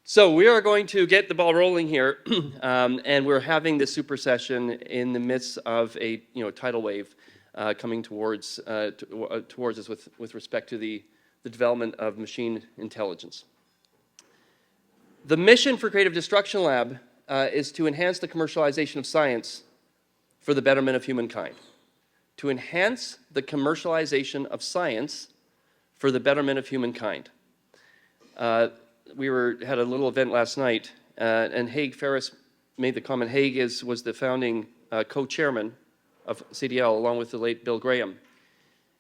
So we are going to get the ball rolling here, and we're having this super session in the midst of a tidal wave coming towards us with respect to the development of machine intelligence. The mission for Creative Destruction Lab is to enhance the commercialization of science for the betterment of humankind. To enhance the commercialization of science for the betterment of humankind. We had a little event last night, and Haig Ferris made the comment. Haig was the founding co-chairman of CDL, along with the late Bill Graham.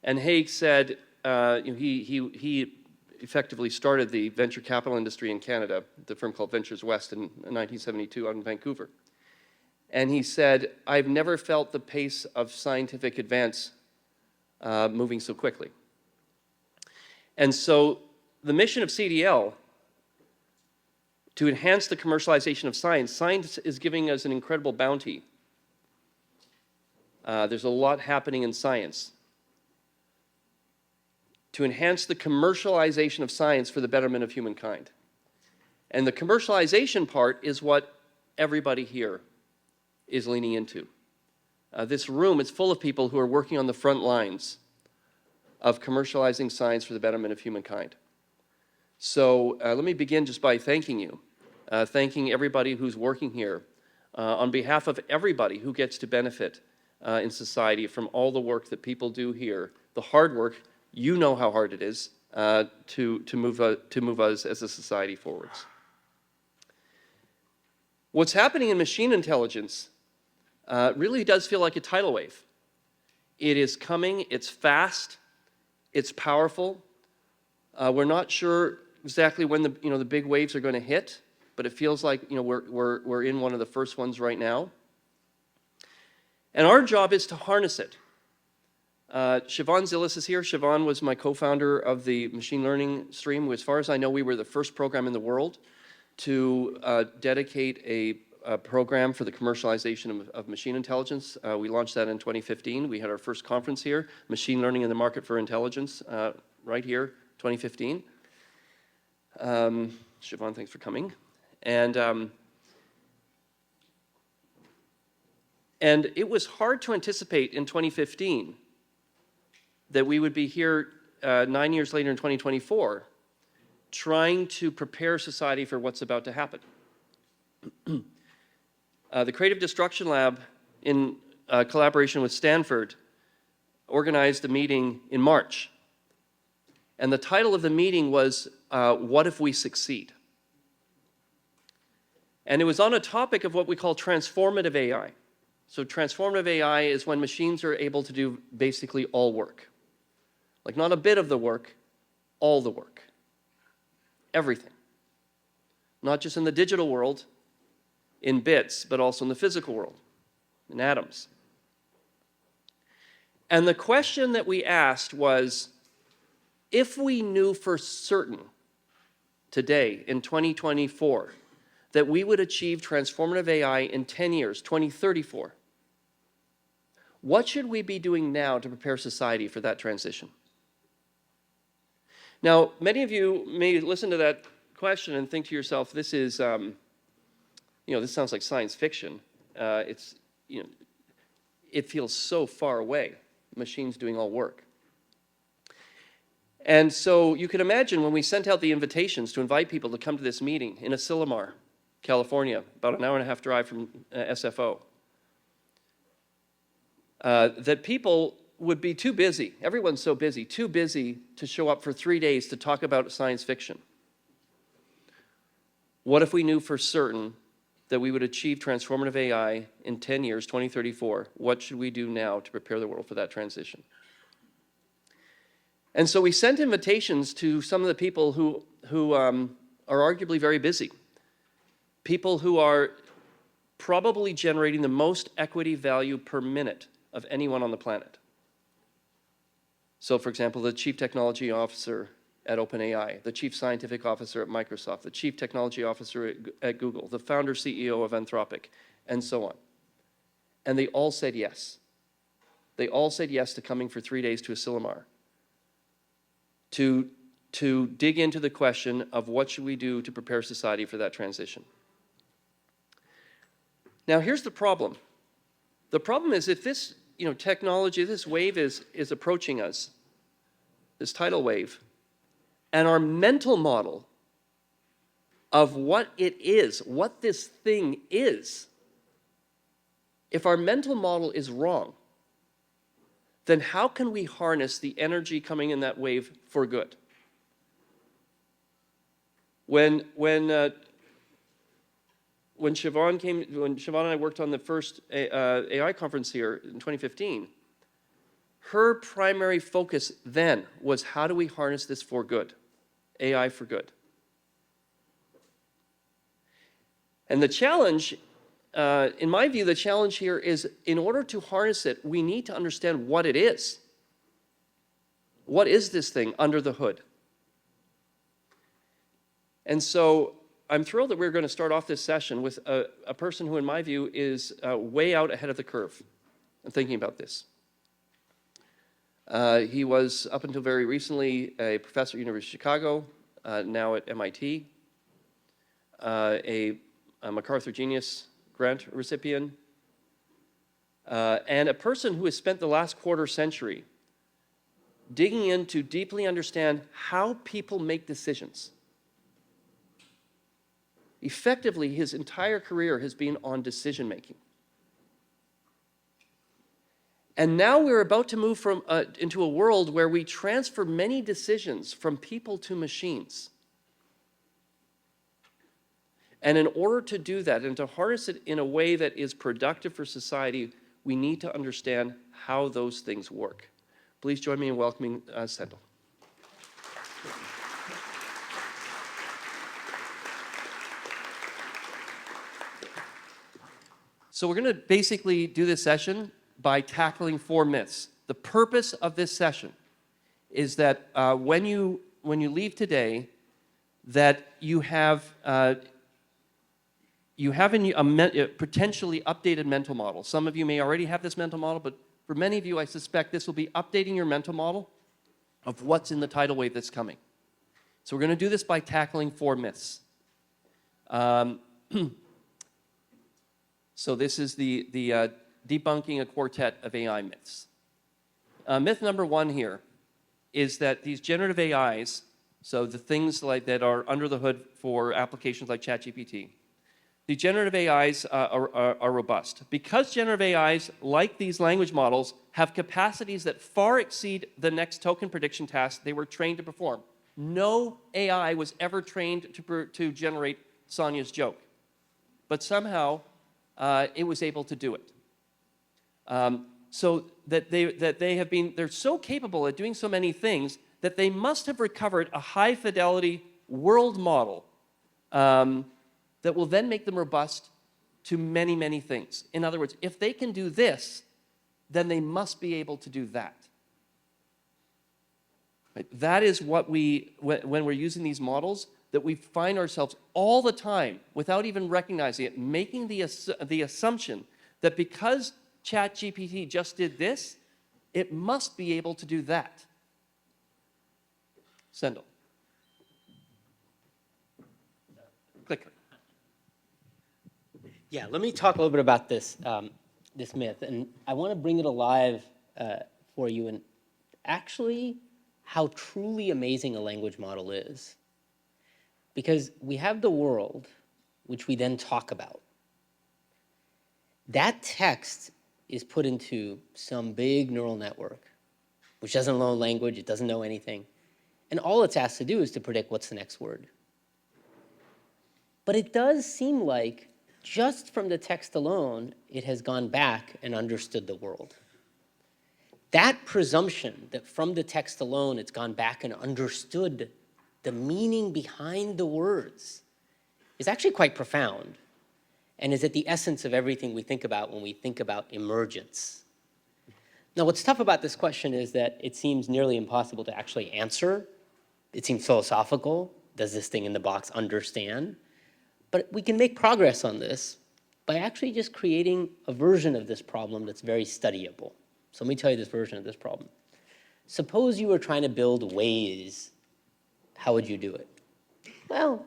And Haig said he effectively started the venture capital industry in Canada, the firm called Ventures West, in 1972 out in Vancouver. And he said, "I've never felt the pace of scientific advance moving so quickly." And so the mission of CDL, to enhance the commercialization of science, science is giving us an incredible bounty. There's a lot happening in science. To enhance the commercialization of science for the betterment of humankind. And the commercialization part is what everybody here is leaning into. This room is full of people who are working on the front lines of commercializing science for the betterment of humankind. So let me begin just by thanking you, thanking everybody who's working here on behalf of everybody who gets to benefit in society from all the work that people do here, the hard work. You know how hard it is to move us as a society forwards. What's happening in machine intelligence really does feel like a tidal wave. It is coming, it's fast, it's powerful. We're not sure exactly when the big waves are going to hit, but it feels like we're in one of the first ones right now. And our job is to harness it. Siobhan Zillis is here. Siobhan was my co-founder of the machine learning stream. As far as I know, we were the first program in the world to dedicate a program for the commercialization of machine intelligence. We launched that in 2015. We had our first conference here, Machine Learning in the Market for Intelligence, right here, 2015. Siobhan, thanks for coming. And it was hard to anticipate in 2015 that we would be here 9 years later in 2024 trying to prepare society for what's about to happen. The Creative Destruction Lab, in collaboration with Stanford, organized a meeting in March. And the title of the meeting was, What If We Succeed? And it was on a topic of what we call transformative AI. So transformative AI is when machines are able to do basically all work. Like not a bit of the work, all the work. Everything. Not just in the digital world, in bits, but also in the physical world, in atoms. And the question that we asked was, if we knew for certain today, in 2024, that we would achieve transformative AI in 10 years, 2034, what should we be doing now to prepare society for that transition? Now, many of you may listen to that question and think to yourself, this is, this sounds like science fiction. It feels so far away, machines doing all work. And so you can imagine when we sent out the invitations to invite people to come to this meeting in Asilomar, California, about an hour-and-a-half drive from SFO, that people would be too busy, everyone's so busy, too busy to show up for 3 days to talk about science fiction. What if we knew for certain that we would achieve transformative AI in 10 years, 2034? What should we do now to prepare the world for that transition? And so we sent invitations to some of the people who are arguably very busy. People who are probably generating the most equity value per minute of anyone on the planet. So for example, the Chief Technology Officer at OpenAI, the Chief Scientific Officer at Microsoft, the Chief Technology Officer at Google, the founder CEO of Anthropic, and so on. And they all said yes. They all said yes to coming for 3 days to Asilomar to to dig into the question of what should we do to prepare society for that transition. Now, here's the problem. The problem is if this technology, this wave is approaching us, this tidal wave, and our mental model of what it is, what this thing is, if our mental model is wrong, then how can we harness the energy coming in that wave for good? When Siobhan and I worked on the first AI conference here in 2015, her primary focus then was how do we harness this for good, AI for good. And the challenge, in my view, the challenge here is in order to harness it, we need to understand what it is. What is this thing under the hood? And so I'm thrilled that we're going to start off this session with a person who, in my view, is way out ahead of the curve in thinking about this. He was, up until very recently, a professor at the University of Chicago, now at MIT, a MacArthur Genius Grant recipient, and a person who has spent the last quarter century digging in to deeply understand how people make decisions. Effectively, his entire career has been on decision making. And now we're about to move into a world where we transfer many decisions from people to machines. And in order to do that and to harness it in a way that is productive for society, we need to understand how those things work. Please join me in welcoming Sendhil. So we're going to basically do this session by tackling 4 myths. The purpose of this session is that when you leave today, that you have a potentially updated mental model. Some of you may already have this mental model, but for many of you, I suspect this will be updating your mental model of what's in the tidal wave that's coming. So we're going to do this by tackling 4 myths. So this is the debunking a quartet of AI myths. Myth number 1 here is that these generative AIs, so the things like that are under the hood for applications like ChatGPT, the generative AIs are robust. Because generative AIs, like these language models, have capacities that far exceed the next token prediction task they were trained to perform. No AI was ever trained to generate Sonia's joke. But somehow, it was able to do it. So that they're so capable at doing so many things that they must have recovered a high fidelity world model that will then make them robust to many, many things. In other words, if they can do this, then they must be able to do that. Right? That is what when we're using these models, that we find ourselves all the time, without even recognizing it, making the assumption that because ChatGPT just did this, it must be able to do that. Sendhil. Clicker. Yeah, let me talk a little bit about this, this myth, and I want to bring it alive for you, and actually how truly amazing a language model is. Because we have the world, which we then talk about. That text is put into some big neural network, which doesn't know language, it doesn't know anything. And all it's asked to do is to predict what's the next word. But it does seem like just from the text alone, it has gone back and understood the world. That presumption that from the text alone, it's gone back and understood the meaning behind the words is actually quite profound and is at the essence of everything we think about when we think about emergence. Now, what's tough about this question is that it seems nearly impossible to actually answer. It seems philosophical. Does this thing in the box understand? But we can make progress on this by actually just creating a version of this problem that's very studyable. So let me tell you this version of this problem. Suppose you were trying to build Waze how would you do it? Well,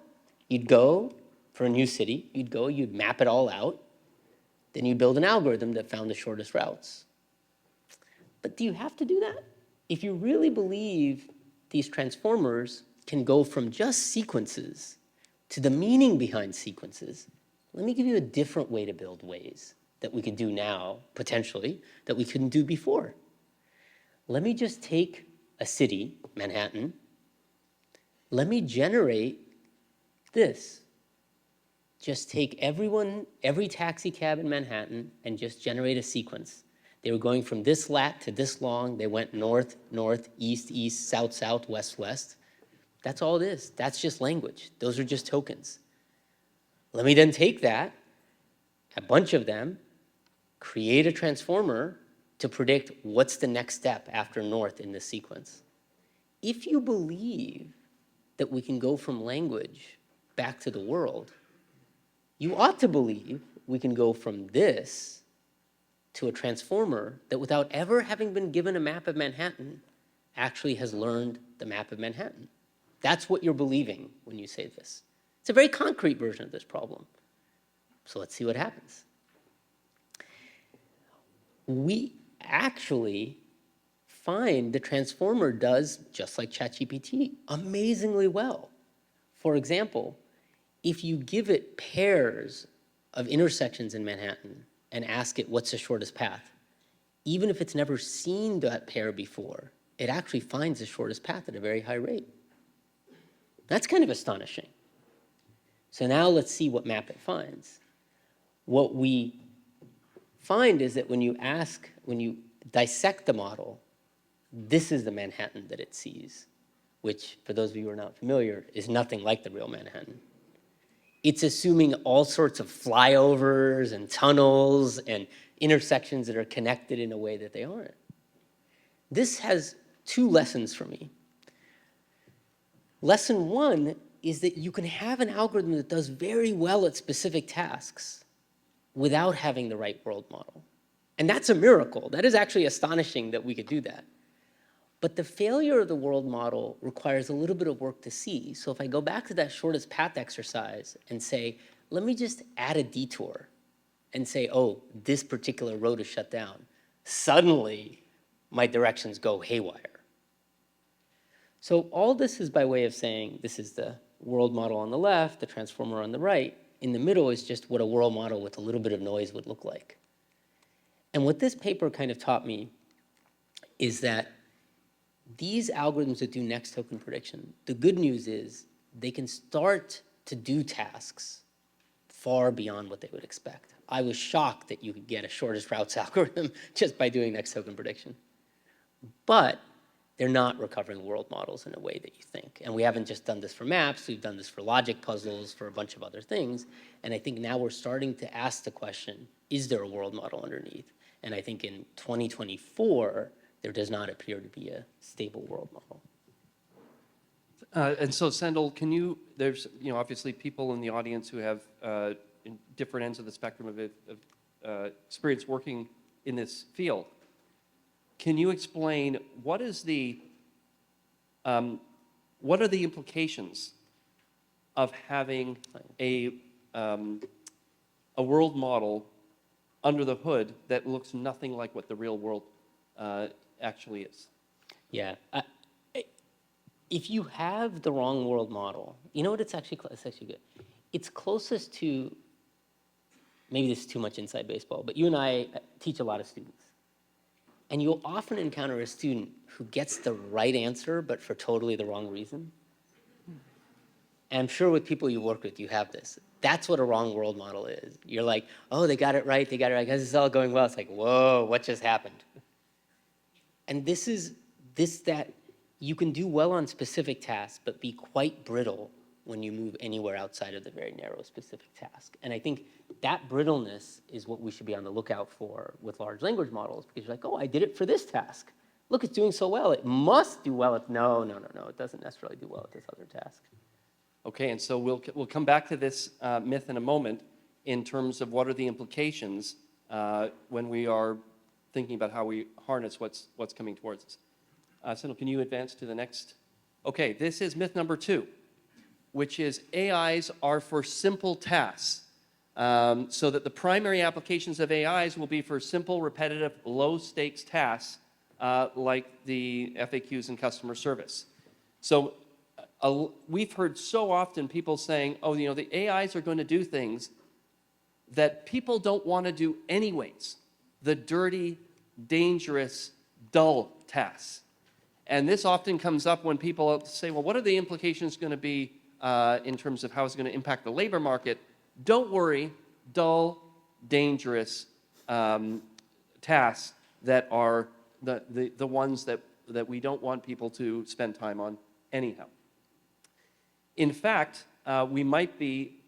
you'd go for a new city, you'd map it all out, then you'd build an algorithm that found the shortest routes. But do you have to do that? If you really believe these transformers can go from just sequences to the meaning behind sequences, let me give you a different way to build ways that we could do now, potentially, that we couldn't do before. Let me just take a city, Manhattan. Let me generate this. Just take every taxi cab in Manhattan and just generate a sequence. They were going from this lat to this long. They went north, north, east, east, south, south, west, west. That's all it is. That's just language. Those are just tokens. Let me then take that, a bunch of them, create a transformer to predict what's the next step after north in this sequence. If you believe that we can go from language back to the world, you ought to believe we can go from this to a transformer that, without ever having been given a map of Manhattan, actually has learned the map of Manhattan. That's what you're believing when you say this. It's a very concrete version of this problem. So let's see what happens. We actually find the transformer does, just like ChatGPT, amazingly well. For example, if you give it pairs of intersections in Manhattan and ask it what's the shortest path, even if it's never seen that pair before, it actually finds the shortest path at a very high rate. That's kind of astonishing. So now let's see what map it finds. What we find is that when you dissect the model, this is the Manhattan that it sees, which, for those of you who are not familiar, is nothing like the real Manhattan. It's assuming all sorts of flyovers and tunnels and intersections that are connected in a way that they aren't. This has two lessons for me. Lesson one is that you can have an algorithm that does very well at specific tasks without having the right world model. And that's a miracle. That is actually astonishing that we could do that. But the failure of the world model requires a little bit of work to see. So if I go back to that shortest path exercise and say, let me just add a detour and say, oh, this particular road is shut down, suddenly my directions go haywire. So all this is by way of saying this is the world model on the left, the transformer on the right. In the middle is just what a world model with a little bit of noise would look like. And what this paper kind of taught me is that these algorithms that do next token prediction, the good news is they can start to do tasks far beyond what they would expect. I was shocked that you could get a shortest routes algorithm just by doing next token prediction. But they're not recovering world models in a way that you think. And we haven't just done this for maps, we've done this for logic puzzles, for a bunch of other things. And I think now we're starting to ask the question, is there a world model underneath? And I think in 2024, there does not appear to be a stable world model. And so, Sendhil, there's obviously people in the audience who have in different ends of the spectrum of experience working in this field. Can you explain what are the implications of having a world model under the hood that looks nothing like what the real world actually is? Yeah. If you have the wrong world model, you know what it's actually good. It's closest to, maybe this is too much inside baseball, but you and I teach a lot of students. And you'll often encounter a student who gets the right answer, but for totally the wrong reason. And I'm sure with people you work with, you have this. That's what a wrong world model is. You're like, oh, they got it right, because it's all going well. It's like, whoa, what just happened? And this is that you can do well on specific tasks, but be quite brittle when you move anywhere outside of the very narrow specific task. And I think that brittleness is what we should be on the lookout for with large language models, because you're like, oh, I did it for this task. Look, it's doing so well. It must do well. No, it doesn't necessarily do well at this other task. Okay, and so we'll come back to this myth in a moment in terms of what are the implications when we are thinking about how we harness what's coming towards us. Sendhil, can you advance to the next Okay, this is myth number 2, which is AIs are for simple tasks. So that the primary applications of AIs will be for simple, repetitive, low-stakes tasks like the FAQs and customer service. So we've heard so often people saying, oh, you know, the AIs are going to do things that people don't want to do anyways. The dirty, dangerous, dull tasks. And this often comes up when people say, well, what are the implications going to be in terms of how it's going to impact the labor market? Don't worry, dull, dangerous tasks that are the ones that we don't want people to spend time on anyhow. In fact, we might be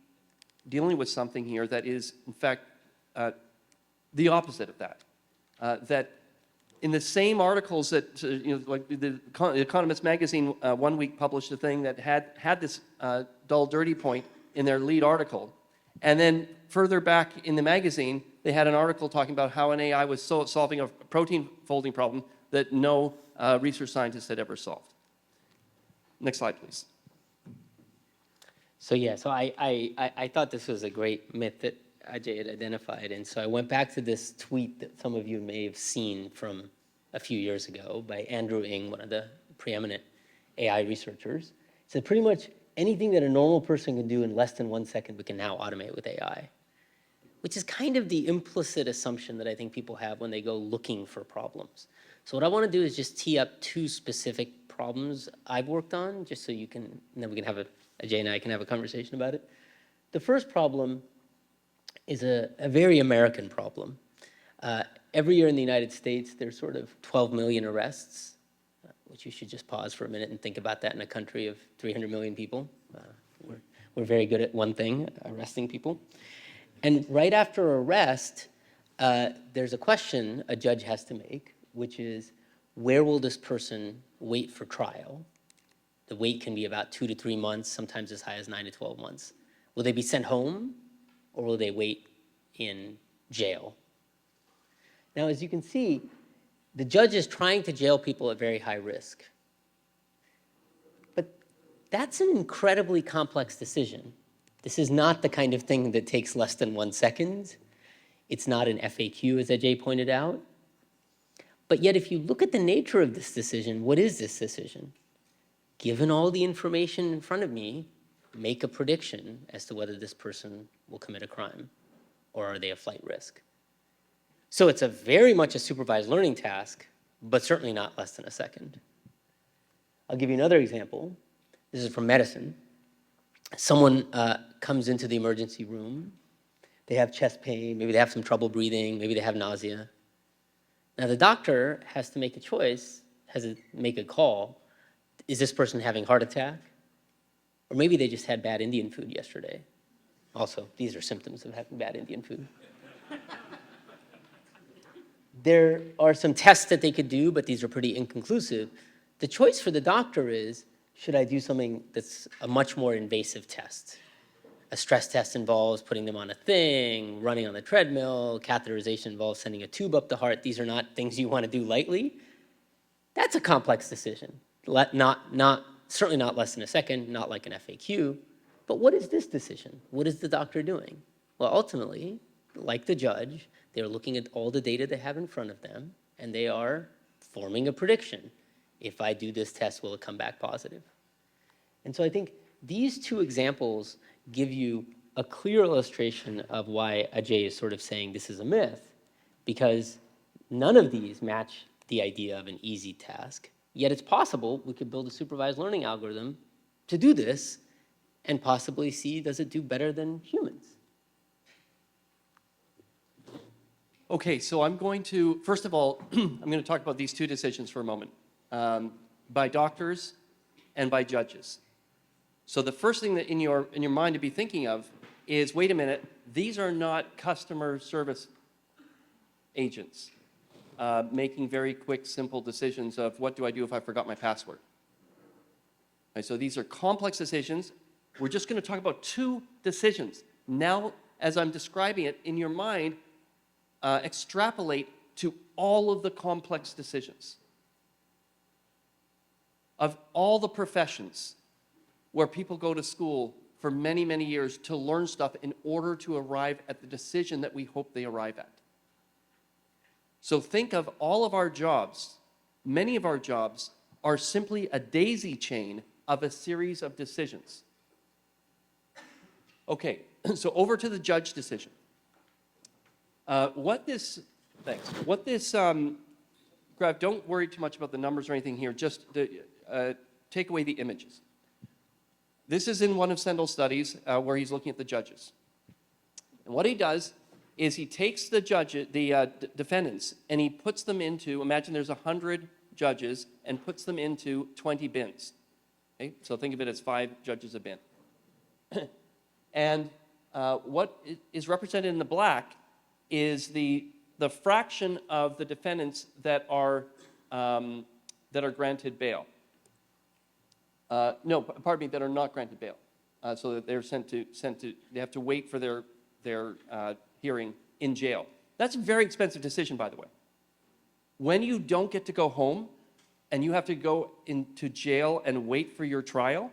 dealing with something here that is, in fact, the opposite of that. That in the same articles that, like the Economist magazine 1 week published a thing that had this dull, dirty point in their lead article. And then further back in the magazine, they had an article talking about how an AI was solving a protein folding problem that no research scientist had ever solved. Next slide, please. So yeah, so I thought this was a great myth that Ajay had identified, and so I went back to this tweet that some of you may have seen from a few years ago by Andrew Ng, one of the preeminent AI researchers. It said pretty much anything that a normal person can do in less than 1 second, we can now automate with AI, which is kind of the implicit assumption that I think people have when they go looking for problems. So what I want to do is just tee up 2 specific problems I've worked on, just so you can, and then we can have Ajay and I can have a conversation about it. The first problem is a very American problem. Every year in the United States, there's sort of 12 million arrests, which you should just pause for a minute and think about that in a country of 300 million people. We're very good at one thing, arresting people. And right after arrest, there's a question a judge has to make, which is, where will this person wait for trial? The wait can be about 2 to 3 months, sometimes as high as 9 to 12 months. Will they be sent home, or will they wait in jail? Now, as you can see, the judge is trying to jail people at very high risk. But that's an incredibly complex decision. This is not the kind of thing that takes less than 1 second. It's not an FAQ, as Ajay pointed out. But yet, if you look at the nature of this decision, what is this decision? Given all the information in front of me, make a prediction as to whether this person will commit a crime, or are they a flight risk? So it's very much a supervised learning task, but certainly not less than 1 second. I'll give you another example. This is from medicine. Someone comes into the emergency room. They have chest pain, maybe they have some trouble breathing, maybe they have nausea. Now the doctor has to make a choice, has to make a call. Is this person having a heart attack? Or maybe they just had bad Indian food yesterday. Also, these are symptoms of having bad Indian food. There are some tests that they could do, but these are pretty inconclusive. The choice for the doctor is, should I do something that's a much more invasive test? A stress test involves putting them on a thing, running on the treadmill. Catheterization involves sending a tube up the heart. These are not things you want to do lightly. That's a complex decision. Certainly not less than 1 second, not like an FAQ. But what is this decision? What is the doctor doing? Well, ultimately, like the judge, they're looking at all the data they have in front of them, and they are forming a prediction. If I do this test, will it come back positive? And so I think these 2 examples give you a clear illustration of why Ajay is sort of saying this is a myth, because none of these match the idea of an easy task. Yet it's possible we could build a supervised learning algorithm to do this and possibly see, does it do better than humans? Okay, so I'm going to, first of all, I'm going to talk about these 2 decisions for a moment, by doctors and by judges. So the first thing that in your mind to be thinking of is, wait a minute, these are not customer service agents making very quick, simple decisions of what do I do if I forgot my password. Right, so these are complex decisions. We're just going to talk about 2 decisions. Now, as I'm describing it, in your mind, extrapolate to all of the complex decisions. of all the professions where people go to school for many, many years to learn stuff in order to arrive at the decision that we hope they arrive at. So think of all of our jobs. Many of our jobs are simply a daisy chain of a series of decisions. Okay, so over to the judge decision. What this graph, don't worry too much about the numbers or anything here, just take away the images. This is in one of Sendhil's studies where he's looking at the judges. And what he does is he takes the defendants and he puts them into, imagine there's 100 judges, and puts them into 20 bins. Okay? So think of it as 5 judges a bin. And what is represented in the black is the fraction of the defendants that are granted bail. No, pardon me, that are not granted bail. So that they're they have to wait for their hearing in jail. That's a very expensive decision, by the way. When you don't get to go home and you have to go into jail and wait for your trial,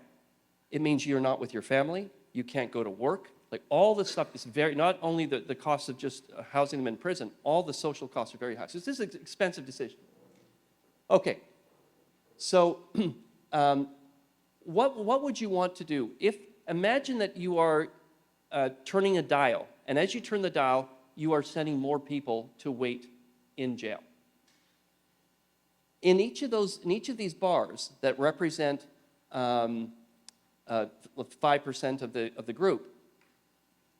it means you're not with your family, you can't go to work. Like all this stuff is not only the cost of just housing them in prison, all the social costs are very high. So this is an expensive decision. Okay, so what would you want to do? Imagine that you are turning a dial, and as you turn the dial, you are sending more people to wait in jail. In each of these bars that represent 5% of the group,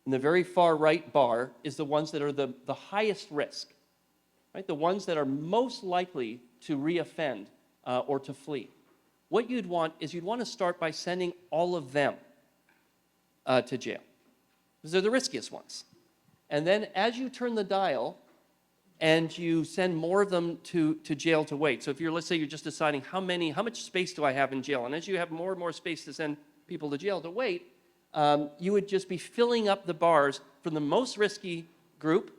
in the very far right bar is the ones that are the highest risk, right? The ones that are most likely to reoffend or to flee. What you'd want is you'd want to start by sending all of them to jail, because they're the riskiest ones. And then as you turn the dial and you send more of them to jail to wait. So if let's say you're just deciding how much space do I have in jail, and as you have more and more space to send people to jail to wait, you would just be filling up the bars from the most risky group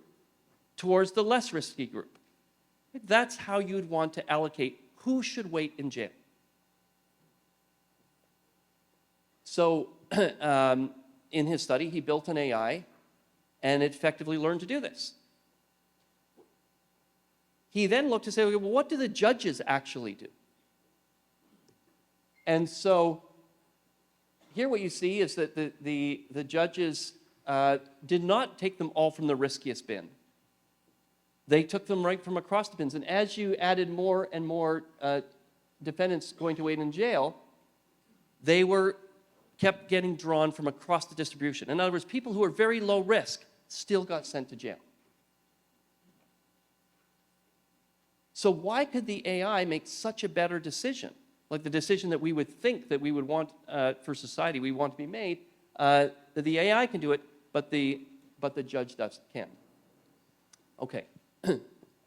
towards the less risky group. That's how you'd want to allocate who should wait in jail. So in his study, he built an AI, and it effectively learned to do this. He then looked to say, well, what do the judges actually do? And so here what you see is that the judges did not take them all from the riskiest bin. They took them right from across the bins. And as you added more and more defendants going to wait in jail, they kept getting drawn from across the distribution. In other words, people who are very low risk still got sent to jail. So why could the AI make such a better decision? Like the decision that we would think that we would want for society, we want to be made, that the AI can do it, but the judge can't. Okay,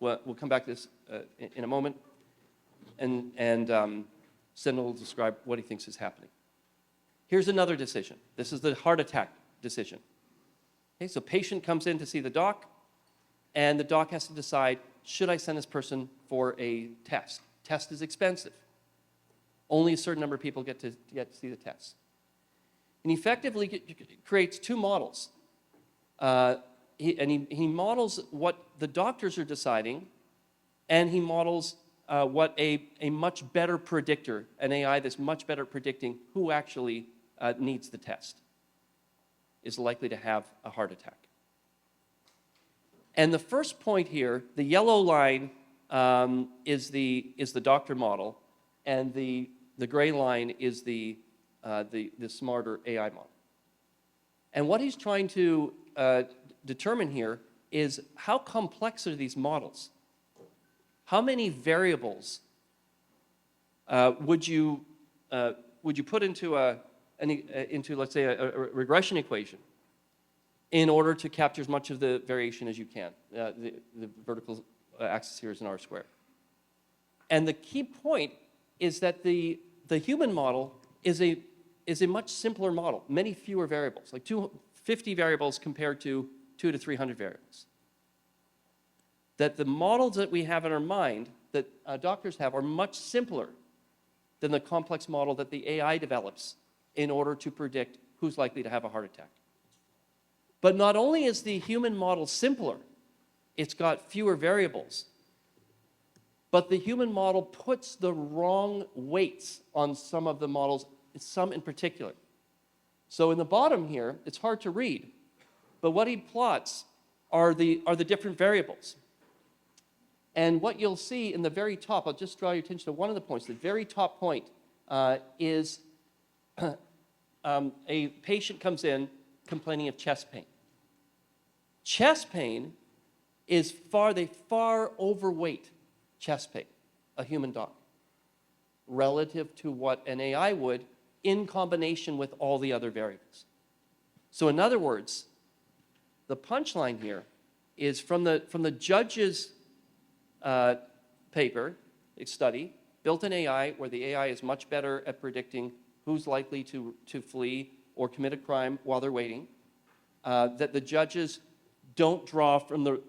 well, we'll come back to this in a moment, and Sendhil will describe what he thinks is happening. Here's another decision. This is the heart attack decision. Okay, so patient comes in to see the doc, and the doc has to decide, should I send this person for a test? Test is expensive. Only a certain number of people get to see the test. And he effectively creates 2 models. He models what the doctors are deciding, and he models what a much better predictor, an AI that's much better predicting who actually needs the test, is likely to have a heart attack. And the first point here, the yellow line is the doctor model, and the gray line is the smarter AI model. And what he's trying to determine here is how complex are these models? How many variables would you put into let's say a regression equation in order to capture as much of the variation as you can? The vertical axis here is an R squared. And the key point is that the human model is a much simpler model, many fewer variables, like 250 variables compared to 200 to 300 variables. That the models that we have in our mind, that doctors have, are much simpler than the complex model that the AI develops in order to predict who's likely to have a heart attack. But not only is the human model simpler, it's got fewer variables, but the human model puts the wrong weights on some of the models, some in particular. So in the bottom here, it's hard to read, but what he plots are the different variables. And what you'll see in the very top, I'll just draw your attention to one of the points. The very top point is a patient comes in complaining of chest pain. Chest pain is they far overweight chest pain, a human doc, relative to what an AI would in combination with all the other variables. So in other words, the punchline here is from the judge's paper, study, built an AI where the AI is much better at predicting who's likely to flee or commit a crime while they're waiting, that the judges don't draw from the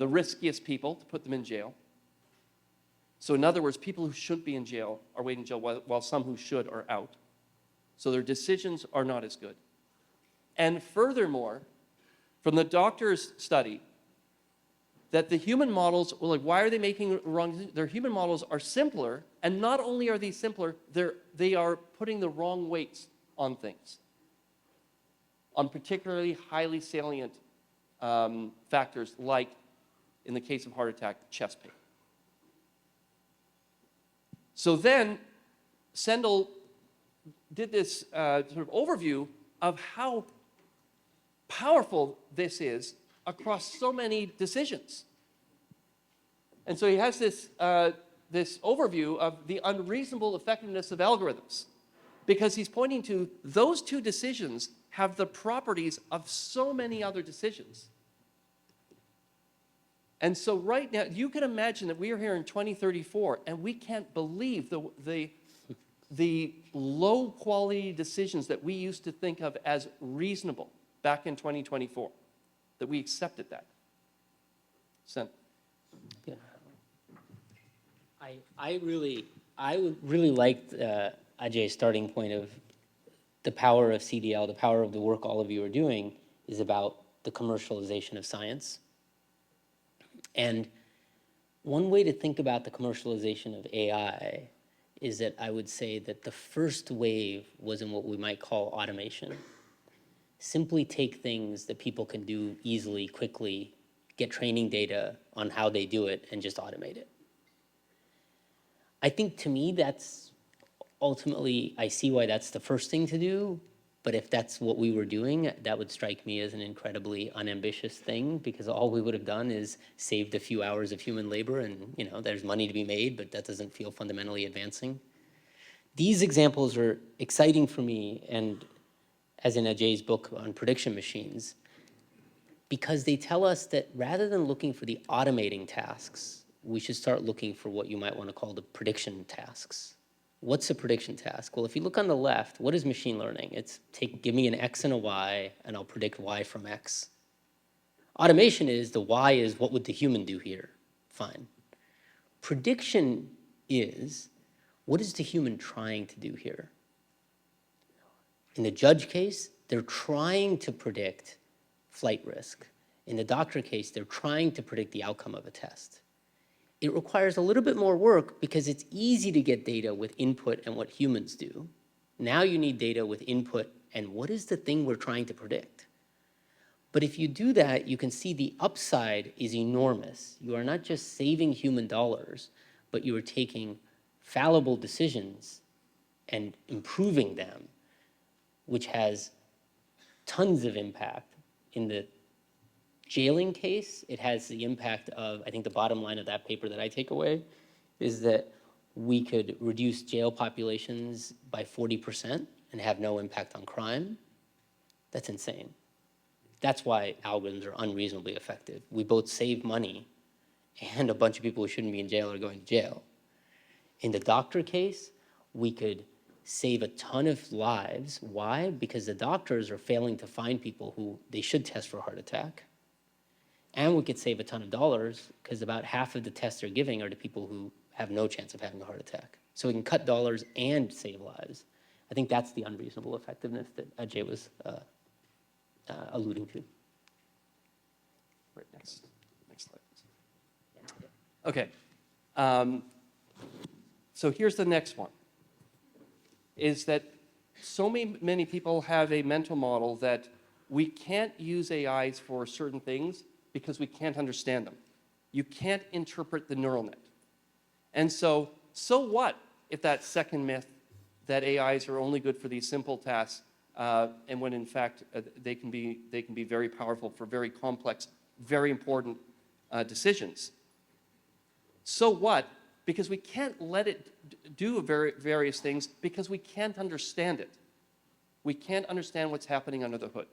riskiest people to put them in jail. So in other words, people who shouldn't be in jail are waiting in jail while some who should are out. So their decisions are not as good. And furthermore, from the doctor's study, that the human models, well, like, why are they making wrong decisions? Their human models are simpler, and not only are they simpler, they are putting the wrong weights on things, on particularly highly salient factors, like, in the case of heart attack, chest pain. So then, Sendhil did this sort of overview of how powerful this is across so many decisions. And so he has this overview of the unreasonable effectiveness of algorithms, because he's pointing to those two decisions have the properties of so many other decisions. And so right now, you can imagine that we are here in 2034, and we can't believe the low quality decisions that we used to think of as reasonable back in 2024, that we accepted that. Sen. Yeah. I would really like Ajay's starting point of the power of CDL, the power of the work all of you are doing is about the commercialization of science. And one way to think about the commercialization of AI is that I would say that the first wave was in what we might call automation. Simply take things that people can do easily, quickly, get training data on how they do it, and just automate it. I think to me that's ultimately, I see why that's the first thing to do, but if that's what we were doing, that would strike me as an incredibly unambitious thing, because all we would have done is saved a few hours of human labor, and there's money to be made, but that doesn't feel fundamentally advancing. These examples are exciting for me, and as in Ajay's book on prediction machines, because they tell us that rather than looking for the automating tasks, we should start looking for what you might want to call the prediction tasks. What's a prediction task? Well, if you look on the left, what is machine learning? It's give me an X and a Y, and I'll predict Y from X. Automation is the Y is what would the human do here? Fine. Prediction is what is the human trying to do here? In the judge case, they're trying to predict flight risk. In the doctor case, they're trying to predict the outcome of a test. It requires a little bit more work because it's easy to get data with input and what humans do. Now you need data with input and what is the thing we're trying to predict. But if you do that, you can see the upside is enormous. You are not just saving human dollars, but you are taking fallible decisions and improving them, which has tons of impact. In the jailing case, it has the impact of, I think the bottom line of that paper that I take away is that we could reduce jail populations by 40% and have no impact on crime. That's insane. That's why algorithms are unreasonably effective. We both save money and a bunch of people who shouldn't be in jail are going to jail. In the doctor case, we could save a ton of lives. Why? Because the doctors are failing to find people who they should test for a heart attack. And we could save a ton of dollars because about half of the tests they're giving are to people who have no chance of having a heart attack. so we can cut dollars and save lives. I think that's the unreasonable effectiveness that Ajay was alluding to. Right, next slide, please. Okay. So here's the next one, is that so many people have a mental model that we can't use AIs for certain things because we can't understand them. You can't interpret the neural net. And so what if that second myth that AIs are only good for these simple tasks, and when in fact they can be very powerful for very complex, very important decisions. So what? Because we can't let it do various things because we can't understand it. We can't understand what's happening under the hood.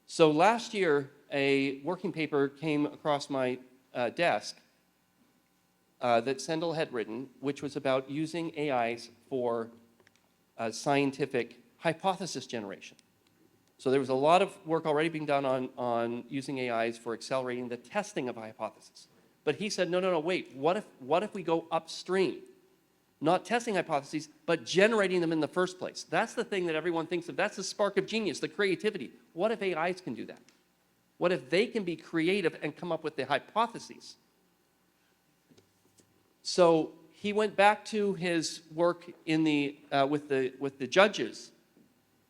So last year, a working paper came across my desk that Sendhil had written, which was about using AIs for scientific hypothesis generation. So there was a lot of work already being done on using AIs for accelerating the testing of a hypothesis. But he said, no, wait, what if we go upstream? Not testing hypotheses, but generating them in the first place. That's the thing that everyone thinks of. That's the spark of genius, the creativity. What if AIs can do that? What if they can be creative and come up with the hypotheses? So he went back to his work in with the judges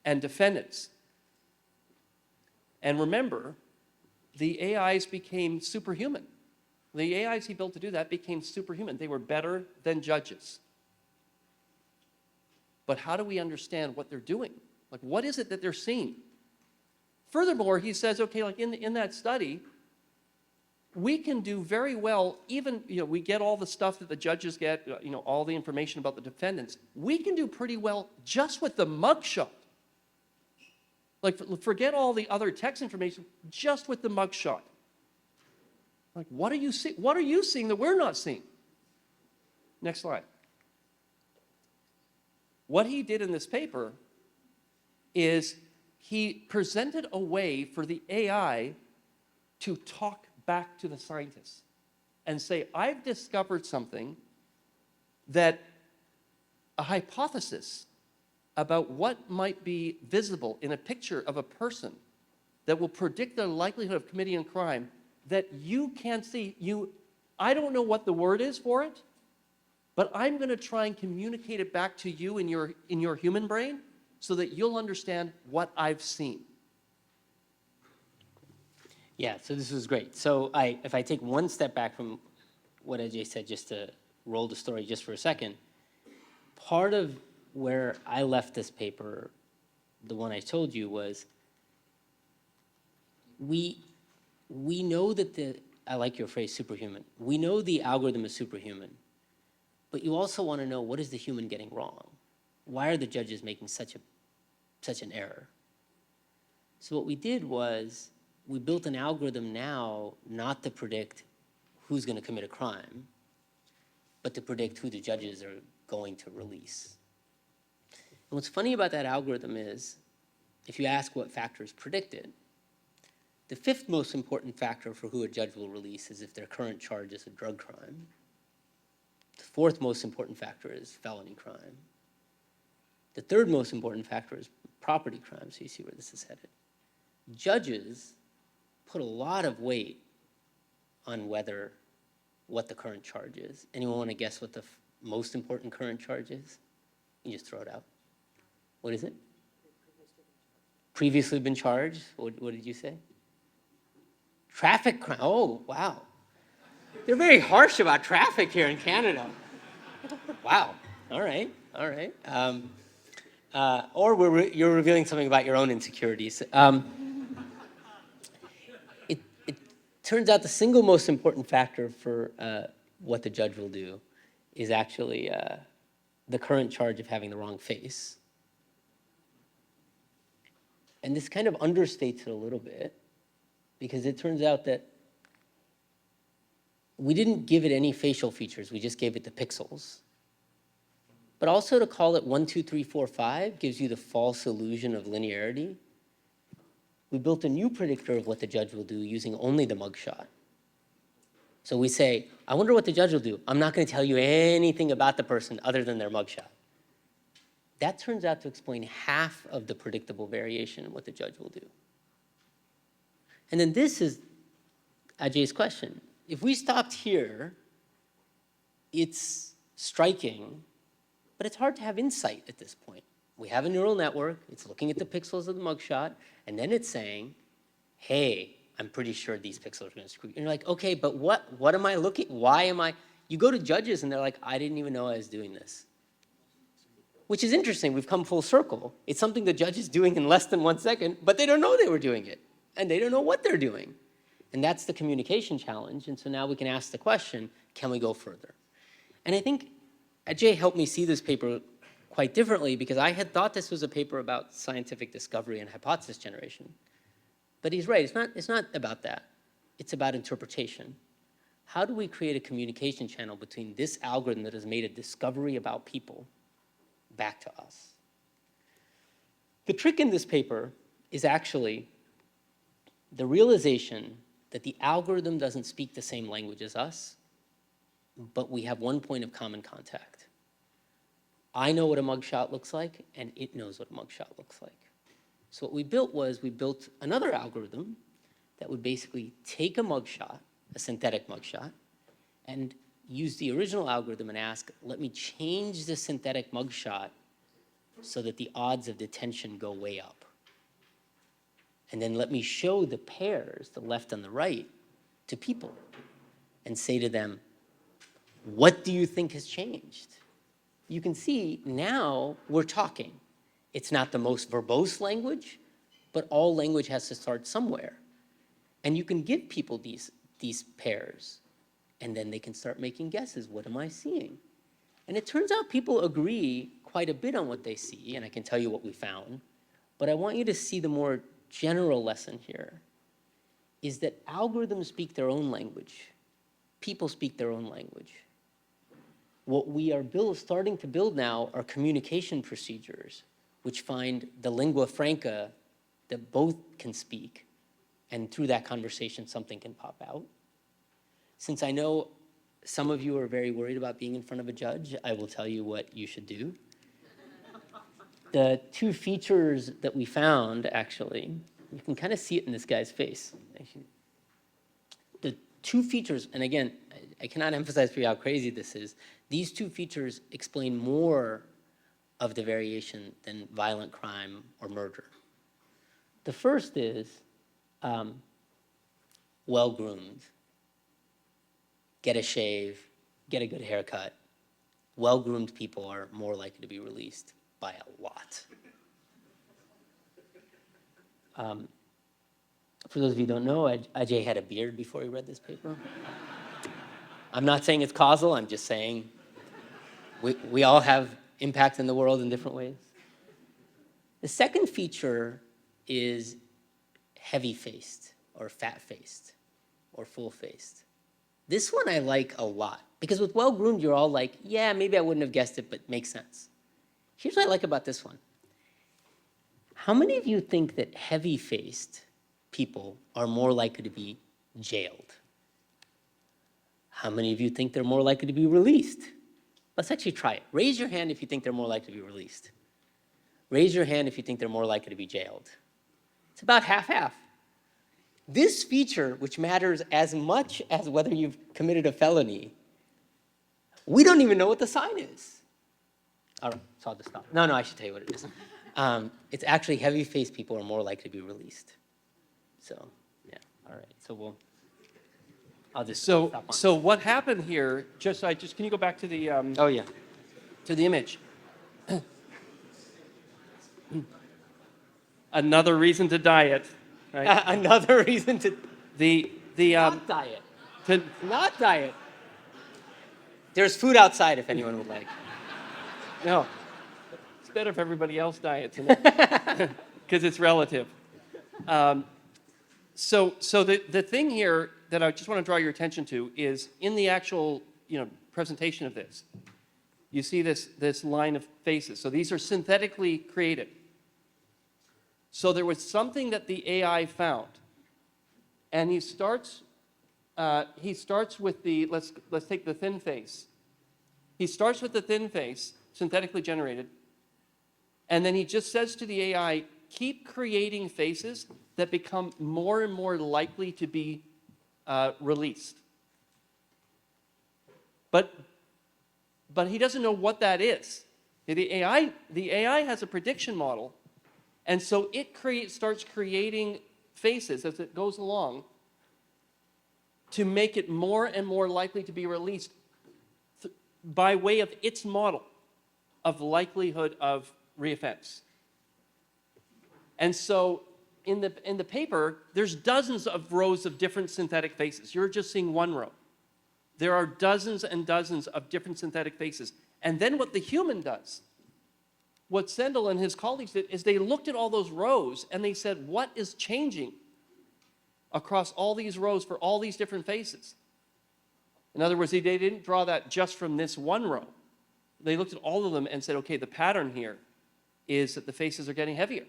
and defendants. And remember, the AIs became superhuman. The AIs he built to do that became superhuman. They were better than judges. But how do we understand what they're doing? Like, what is it that they're seeing? Furthermore, he says, okay, like in that study, we can do very well, even, we get all the stuff that the judges get, all the information about the defendants. We can do pretty well just with the mugshot. Like, forget all the other text information, just with the mugshot. Like, what are you seeing? What are you seeing that we're not seeing? Next slide. What he did in this paper is he presented a way for the AI to talk back to the scientists and say, I've discovered something that a hypothesis about what might be visible in a picture of a person that will predict the likelihood of committing a crime that you can't see. I don't know what the word is for it, but I'm going to try and communicate it back to you in your human brain so that you'll understand what I've seen. Yeah, so this was great. So if I take one step back from what Ajay said, just to roll the story just for a second, part of where I left this paper, the one I told you, was we know that I like your phrase, superhuman. We know the algorithm is superhuman, but you also want to know, what is the human getting wrong? Why are the judges making such an error? So what we did was we built an algorithm now not to predict who's going to commit a crime, but to predict who the judges are going to release. And what's funny about that algorithm is, if you ask what factors predict it, the fifth most important factor for who a judge will release is if their current charge is a drug crime. The fourth most important factor is felony crime. The third most important factor is property crime, so you see where this is headed. Judges put a lot of weight on what the current charge is. Anyone want to guess what the most important current charge is? You just throw it out. What is it? Previously been charged? What did you say? Traffic crime. Oh, wow. They're very harsh about traffic here in Canada. Wow. All right. Or you're revealing something about your own insecurities. It turns out the single most important factor for what the judge will do is actually the current charge of having the wrong face. And this kind of understates it a little bit, because it turns out that we didn't give it any facial features, we just gave it the pixels. But also, to call it 1, 2, 3, 4, 5 gives you the false illusion of linearity. We built a new predictor of what the judge will do using only the mugshot. So we say, I wonder what the judge will do. I'm not going to tell you anything about the person other than their mugshot. That turns out to explain half of the predictable variation in what the judge will do. And then this is Ajay's question. If we stopped here, it's striking, but it's hard to have insight at this point. We have a neural network, it's looking at the pixels of the mugshot, and then it's saying, hey, I'm pretty sure these pixels are gonna screw you. And you're like, okay, but what am I looking, why am I, you go to judges and they're like, I didn't even know I was doing this. Which is interesting, we've come full circle. It's something the judge is doing in less than 1 second, but they don't know they were doing it. And they don't know what they're doing. And that's the communication challenge. And so now we can ask the question, can we go further? And I think Ajay helped me see this paper quite differently because I had thought this was a paper about scientific discovery and hypothesis generation. But he's right, it's not about that. It's about interpretation. How do we create a communication channel between this algorithm that has made a discovery about people back to us? The trick in this paper is actually the realization that the algorithm doesn't speak the same language as us, but we have one point of common contact. I know what a mugshot looks like, and it knows what a mugshot looks like. So what we built was we built another algorithm that would basically take a mugshot, a synthetic mugshot, and use the original algorithm and ask, let me change the synthetic mugshot so that the odds of detention go way up. And then let me show the pairs, the left and the right, to people and say to them, what do you think has changed? You can see now we're talking. It's not the most verbose language, but all language has to start somewhere. And you can give people these pairs, and then they can start making guesses. What am I seeing? And it turns out people agree quite a bit on what they see, and I can tell you what we found. But I want you to see the more general lesson here, is that algorithms speak their own language. People speak their own language. What we are starting to build now are communication procedures which find the lingua franca that both can speak, and through that conversation something can pop out. Since I know some of you are very worried about being in front of a judge, I will tell you what you should do. The two features that we found, actually, you can kind of see it in this guy's face. The two features, and again, I cannot emphasize for you how crazy this is, these two features explain more of the variation than violent crime or murder. The first is well-groomed, get a shave, get a good haircut. Well-groomed people are more likely to be released by a lot. For those of you who don't know, Ajay had a beard before he read this paper. I'm not saying it's causal, I'm just saying we all have impact in the world in different ways. The second feature is heavy-faced or fat-faced or full-faced. This one I like a lot because with well-groomed, you're all like, yeah, maybe I wouldn't have guessed it, but makes sense. Here's what I like about this one. How many of you think that heavy-faced people are more likely to be jailed? How many of you think they're more likely to be released? Let's actually try it. Raise your hand if you think they're more likely to be released. Raise your hand if you think they're more likely to be jailed. It's about half-half. This feature, which matters as much as whether you've committed a felony, we don't even know what the sign is. All right, so I'll just stop. No, I should tell you what it is. It's actually heavy-faced people are more likely to be released. So, yeah, all right. So I'll just stop on. So what happened here, can you go back to the, Oh, yeah. to the image? Another reason to diet, right? Another reason to not diet. To, Not diet. There's food outside if anyone would like. no, it's better if everybody else diets, because it's relative. So the thing here that I just want to draw your attention to is in the actual presentation of this, you see this line of faces. So these are synthetically created. So there was something that the AI found, and he starts he starts with the, let's take the thin face. He starts with the thin face, synthetically generated, and then he just says to the AI, keep creating faces that become more and more likely to be released. But he doesn't know what that is. The AI has a prediction model, and so it starts creating faces as it goes along to make it more and more likely to be released by way of its model of likelihood of reoffense. And so in the paper, there's dozens of rows of different synthetic faces. You're just seeing one row. There are dozens and dozens of different synthetic faces. And then what the human does, what Sendhil and his colleagues did, is they looked at all those rows and they said, what is changing across all these rows for all these different faces? In other words, they didn't draw that just from this one row. They looked at all of them and said, okay, the pattern here is that the faces are getting heavier.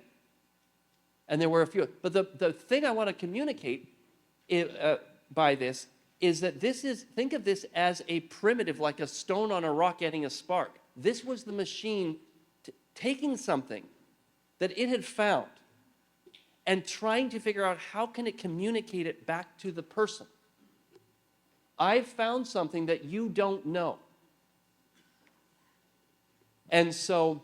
And there were a few. But the thing I want to communicate by this is that think of this as a primitive, like a stone on a rock getting a spark. This was the machine taking something that it had found and trying to figure out how can it communicate it back to the person. I've found something that you don't know. And so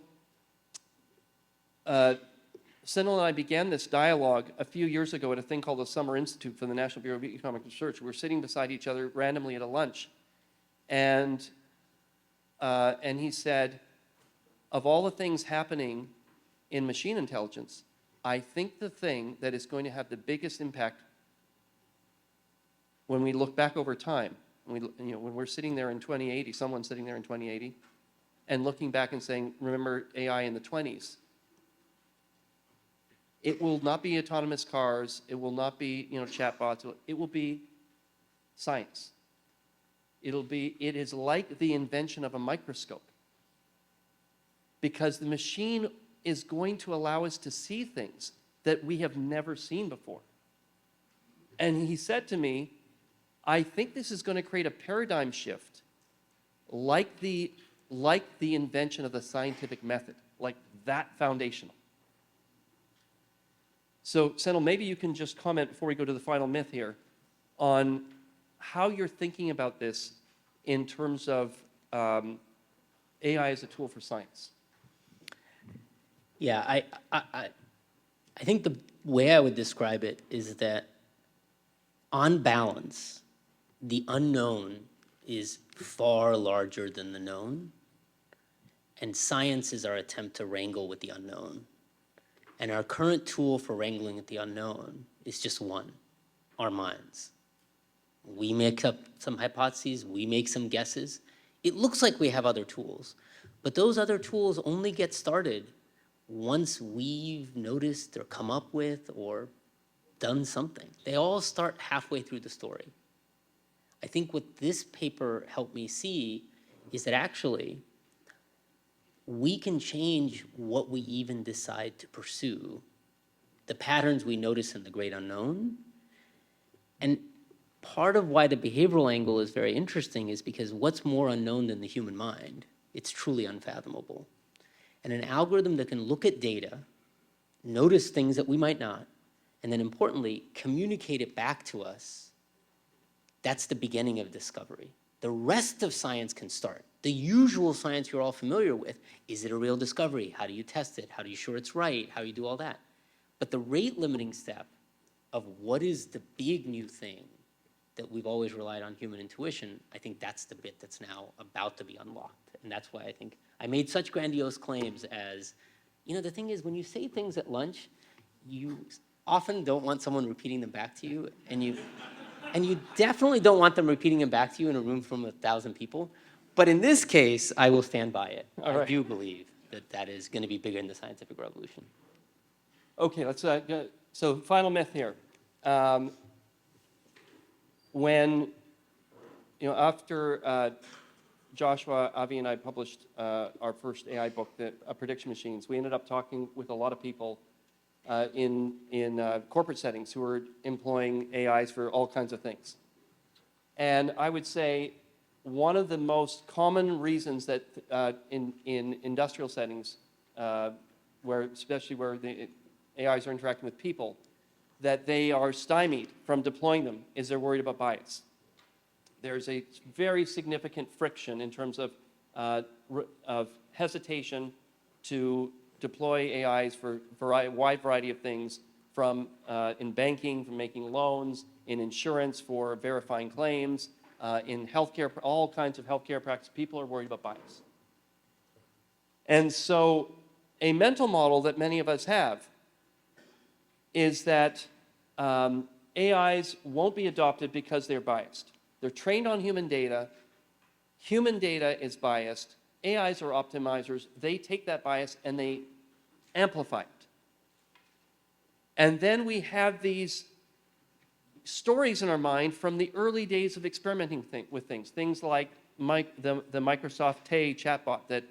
Sendhil and I began this dialogue a few years ago at a thing called the Summer Institute for the National Bureau of Economic Research. We were sitting beside each other randomly at a lunch, and he said, of all the things happening in machine intelligence, I think the thing that is going to have the biggest impact when we look back over time, when we're sitting there in 2080, someone's sitting there in 2080, and looking back and saying, remember AI in the 20s, it will not be autonomous cars, it will not be chatbots, it will be science. It is like the invention of a microscope. Because the machine is going to allow us to see things that we have never seen before. And he said to me, I think this is going to create a paradigm shift like the invention of the scientific method, like that foundational. So, Sendhil, maybe you can just comment before we go to the final myth here on how you're thinking about this in terms of AI as a tool for science. Yeah, I think the way I would describe it is that on balance, the unknown is far larger than the known, and science is our attempt to wrangle with the unknown. And our current tool for wrangling with the unknown is just one, our minds. We make up some hypotheses, we make some guesses. It looks like we have other tools, but those other tools only get started once we've noticed or come up with or done something. They all start halfway through the story. I think what this paper helped me see is that actually we can change what we even decide to pursue, the patterns we notice in the great unknown. And part of why the behavioral angle is very interesting is because what's more unknown than the human mind? It's truly unfathomable. And an algorithm that can look at data, notice things that we might not, and then importantly, communicate it back to us, that's the beginning of discovery. The rest of science can start. The usual science you're all familiar with. Is it a real discovery? How do you test it? How do you ensure it's right? How do you do all that? But the rate limiting step of what is the big new thing that we've always relied on human intuition, I think that's the bit that's now about to be unlocked. And that's why I think I made such grandiose claims as, the thing is when you say things at lunch, you often don't want someone repeating them back to you, and you definitely don't want them repeating them back to you in a room full of 1,000 people. But in this case, I will stand by it. All right. I do believe that is going to be bigger in the scientific revolution. Okay, let's so final myth here. When after Joshua, Avi, and I published our first AI book, Prediction Machines, we ended up talking with a lot of people in corporate settings who were employing AIs for all kinds of things. And I would say one of the most common reasons that in industrial settings, especially where the AIs are interacting with people, that they are stymied from deploying them is they're worried about bias. There's a very significant friction in terms of hesitation to deploy AIs for a wide variety of things, from in banking, from making loans, in insurance for verifying claims, in healthcare, all kinds of healthcare practice. People are worried about bias. And so a mental model that many of us have is that AIs won't be adopted because they're biased. They're trained on human data. Human data is biased. AIs are optimizers. They take that bias and they amplify it. And then we have these stories in our mind from the early days of experimenting with things. Things like the Microsoft Tay chatbot that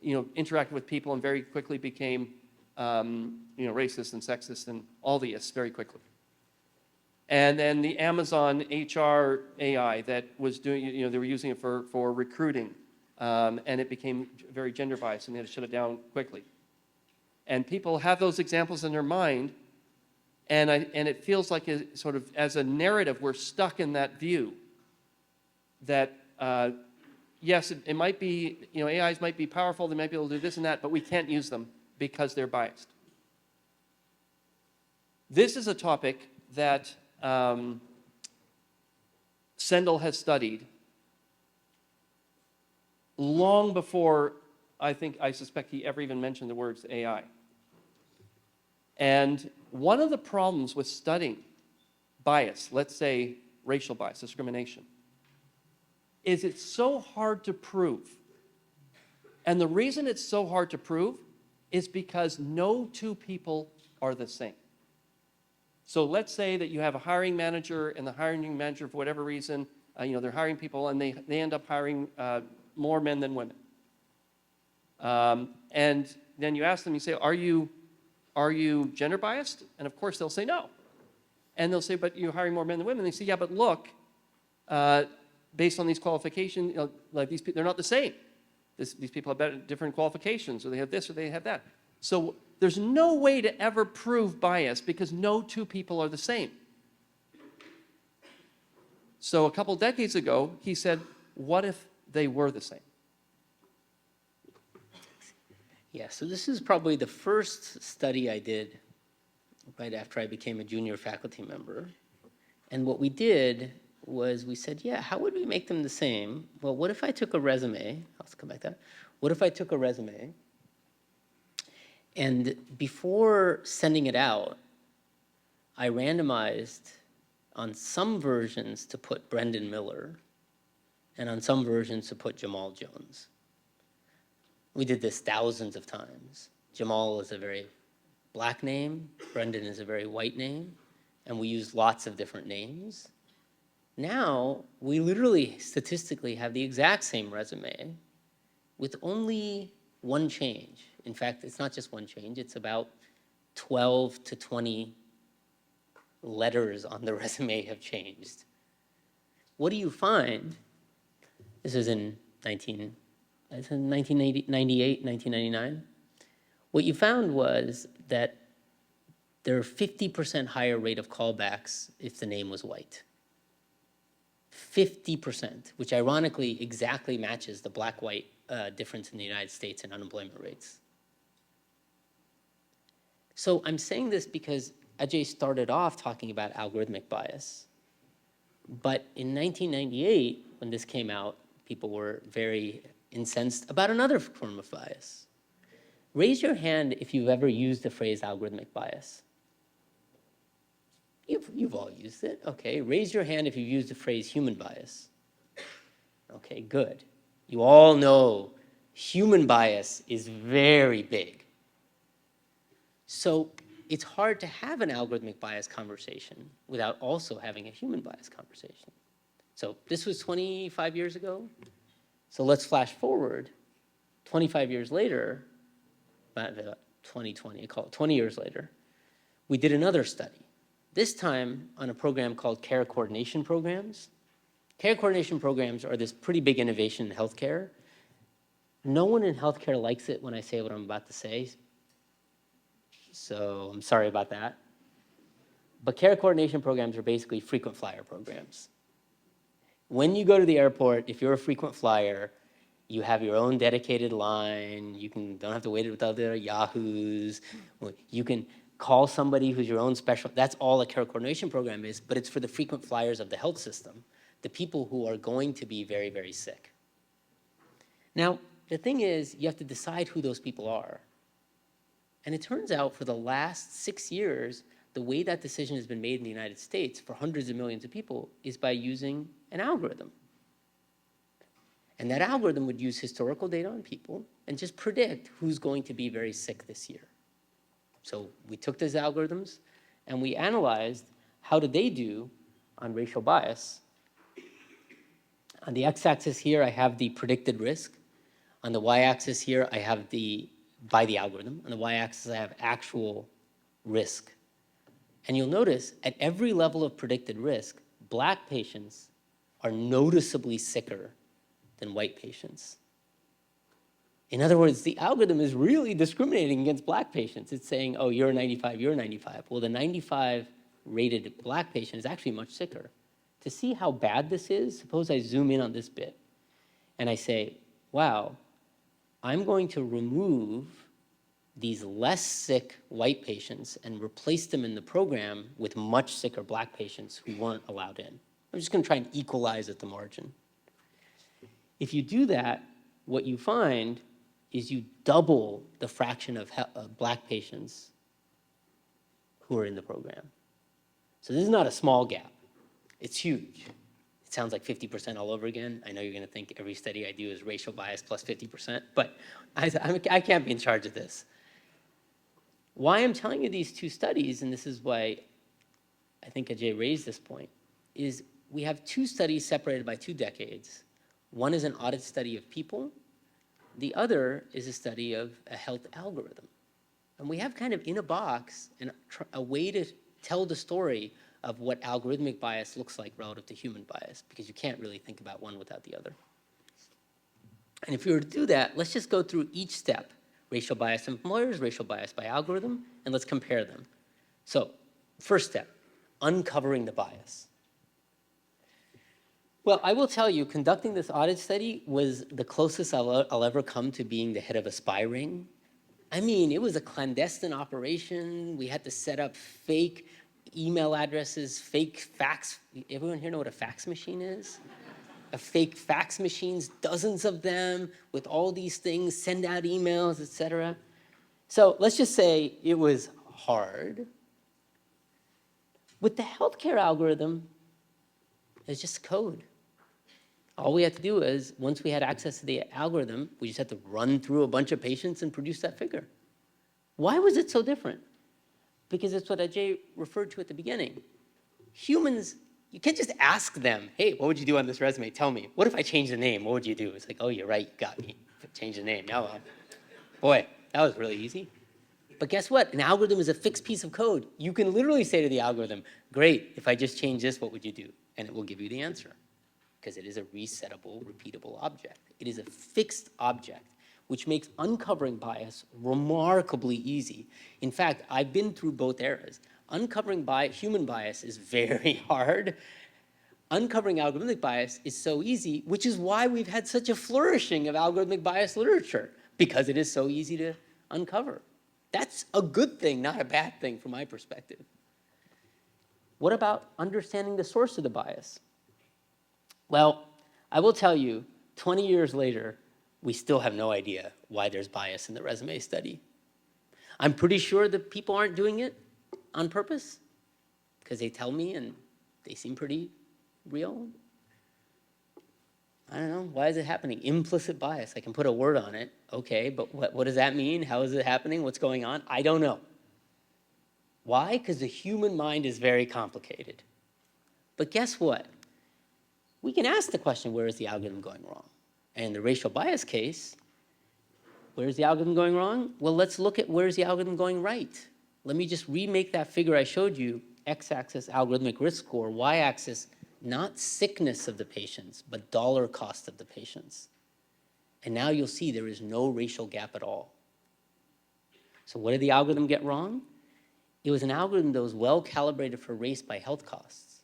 interacted with people and very quickly became racist and sexist and all the ists very quickly. And then the Amazon HR AI that was doing, they were using it for recruiting, and it became very gender biased, and they had to shut it down quickly. And people have those examples in their mind, and it feels like sort of as a narrative, we're stuck in that view that yes, it might be, AIs might be powerful, they might be able to do this and that, but we can't use them because they're biased. This is a topic that Sendhil has studied long before I suspect he ever even mentioned the words AI. And one of the problems with studying bias, let's say racial bias, discrimination, is it's so hard to prove. And the reason it's so hard to prove is because no two people are the same. So let's say that you have a hiring manager, and the hiring manager, for whatever reason, they're hiring people, and they end up hiring more men than women. And then you ask them, you say, are you gender biased? And of course they'll say no. And they'll say, but you're hiring more men than women. And they say, yeah, but look, based on these qualifications, like they're not the same. These people have different qualifications, or they have this, or they have that. So there's no way to ever prove bias because no two people are the same. So a couple decades ago, he said, what if they were the same? Yeah, so this is probably the first study I did right after I became a junior faculty member. And what we did was we said, yeah, how would we make them the same? Well, what if I took a resume? I'll come back to that. What if I took a resume, and before sending it out, I randomized on some versions to put Brendan Miller, and on some versions to put Jamal Jones. We did this thousands of times. Jamal is a very black name. Brendan is a very white name. And we used lots of different names. Now, we literally statistically have the exact same resume with only one change. In fact, it's not just one change. It's about 12 to 20 letters on the resume have changed. What do you find? This is in 1998, 1999. What you found was that there are 50% higher rate of callbacks if the name was white. 50%, which ironically exactly matches the black-white difference in the United States in unemployment rates. So I'm saying this because Ajay started off talking about algorithmic bias. But in 1998, when this came out, people were very incensed about another form of bias. Raise your hand if you've ever used the phrase algorithmic bias. You've all used it. Okay, raise your hand if you've used the phrase human bias. Okay, good. You all know human bias is very big. So it's hard to have an algorithmic bias conversation without also having a human bias conversation. So this was 25 years ago. So let's flash forward 25 years later, 2020, call it 20 years later, we did another study, this time on a program called Care Coordination Programs. Care coordination programs are this pretty big innovation in healthcare. No one in healthcare likes it when I say what I'm about to say, so I'm sorry about that. But care coordination programs are basically frequent flyer programs. When you go to the airport, if you're a frequent flyer, you have your own dedicated line. You don't have to wait with other yahoos. You can call somebody who's your own special. That's all a care coordination program is, but it's for the frequent flyers of the health system, the people who are going to be very, very sick. Now, the thing is, you have to decide who those people are. And it turns out for the last 6 years, the way that decision has been made in the United States for hundreds of millions of people is by using an algorithm. And that algorithm would use historical data on people and just predict who's going to be very sick this year. So we took those algorithms and we analyzed how did they do on racial bias. On the x-axis here, I have the predicted risk. On the y-axis here, I have by the algorithm. On the y-axis, I have actual risk. And you'll notice at every level of predicted risk, Black patients are noticeably sicker than white patients. In other words, the algorithm is really discriminating against Black patients. It's saying, oh, you're a 95, you're a 95. Well, the 95 rated Black patient is actually much sicker. To see how bad this is, suppose I zoom in on this bit and I say, wow, I'm going to remove these less sick white patients and replace them in the program with much sicker Black patients who weren't allowed in. I'm just going to try and equalize at the margin. If you do that, what you find is you double the fraction of Black patients who are in the program. So this is not a small gap. It's huge. It sounds like 50% all over again. I know you're going to think every study I do is racial bias plus 50%, but I can't be in charge of this. Why I'm telling you these two studies, and this is why I think Ajay raised this point, is we have two studies separated by 2 decades. One is an audit study of people. The other is a study of a health algorithm. And we have kind of in a box a way to tell the story of what algorithmic bias looks like relative to human bias, because you can't really think about one without the other. And if we were to do that, let's just go through each step. Racial bias in employers, racial bias by algorithm, and let's compare them. So, first step, uncovering the bias. Well, I will tell you, conducting this audit study was the closest I'll ever come to being the head of a spy ring. I mean, it was a clandestine operation. We had to set up fake email addresses, fake fax. Everyone here know what a fax machine is? A fake fax machines, dozens of them with all these things, send out emails, etc. So let's just say it was hard. With the healthcare algorithm, it's just code. All we had to do is, once we had access to the algorithm, we just had to run through a bunch of patients and produce that figure. Why was it so different? Because it's what Ajay referred to at the beginning. Humans, you can't just ask them, hey, what would you do on this resume? Tell me. What if I change the name? What would you do? It's like, oh, you're right, you got me. Change the name. Now, boy, that was really easy. But guess what? An algorithm is a fixed piece of code. You can literally say to the algorithm, great, if I just change this, what would you do? And it will give you the answer, because it is a resettable, repeatable object. It is a fixed object, which makes uncovering bias remarkably easy. In fact, I've been through both eras. Uncovering human bias is very hard. Uncovering algorithmic bias is so easy, which is why we've had such a flourishing of algorithmic bias literature, because it is so easy to uncover. That's a good thing, not a bad thing from my perspective. What about understanding the source of the bias? Well, I will tell you, 20 years later, we still have no idea why there's bias in the resume study. I'm pretty sure that people aren't doing it on purpose, because they tell me and they seem pretty real. I don't know, why is it happening? Implicit bias, I can put a word on it. Okay, but what does that mean? How is it happening? What's going on? I don't know. Why? Because the human mind is very complicated. But guess what? We can ask the question, where is the algorithm going wrong? And in the racial bias case, where is the algorithm going wrong? Well, let's look at where is the algorithm going right. Let me just remake that figure I showed you, x-axis algorithmic risk score, y-axis not sickness of the patients, but dollar cost of the patients. And now you'll see there is no racial gap at all. So what did the algorithm get wrong? It was an algorithm that was well calibrated for race by health costs.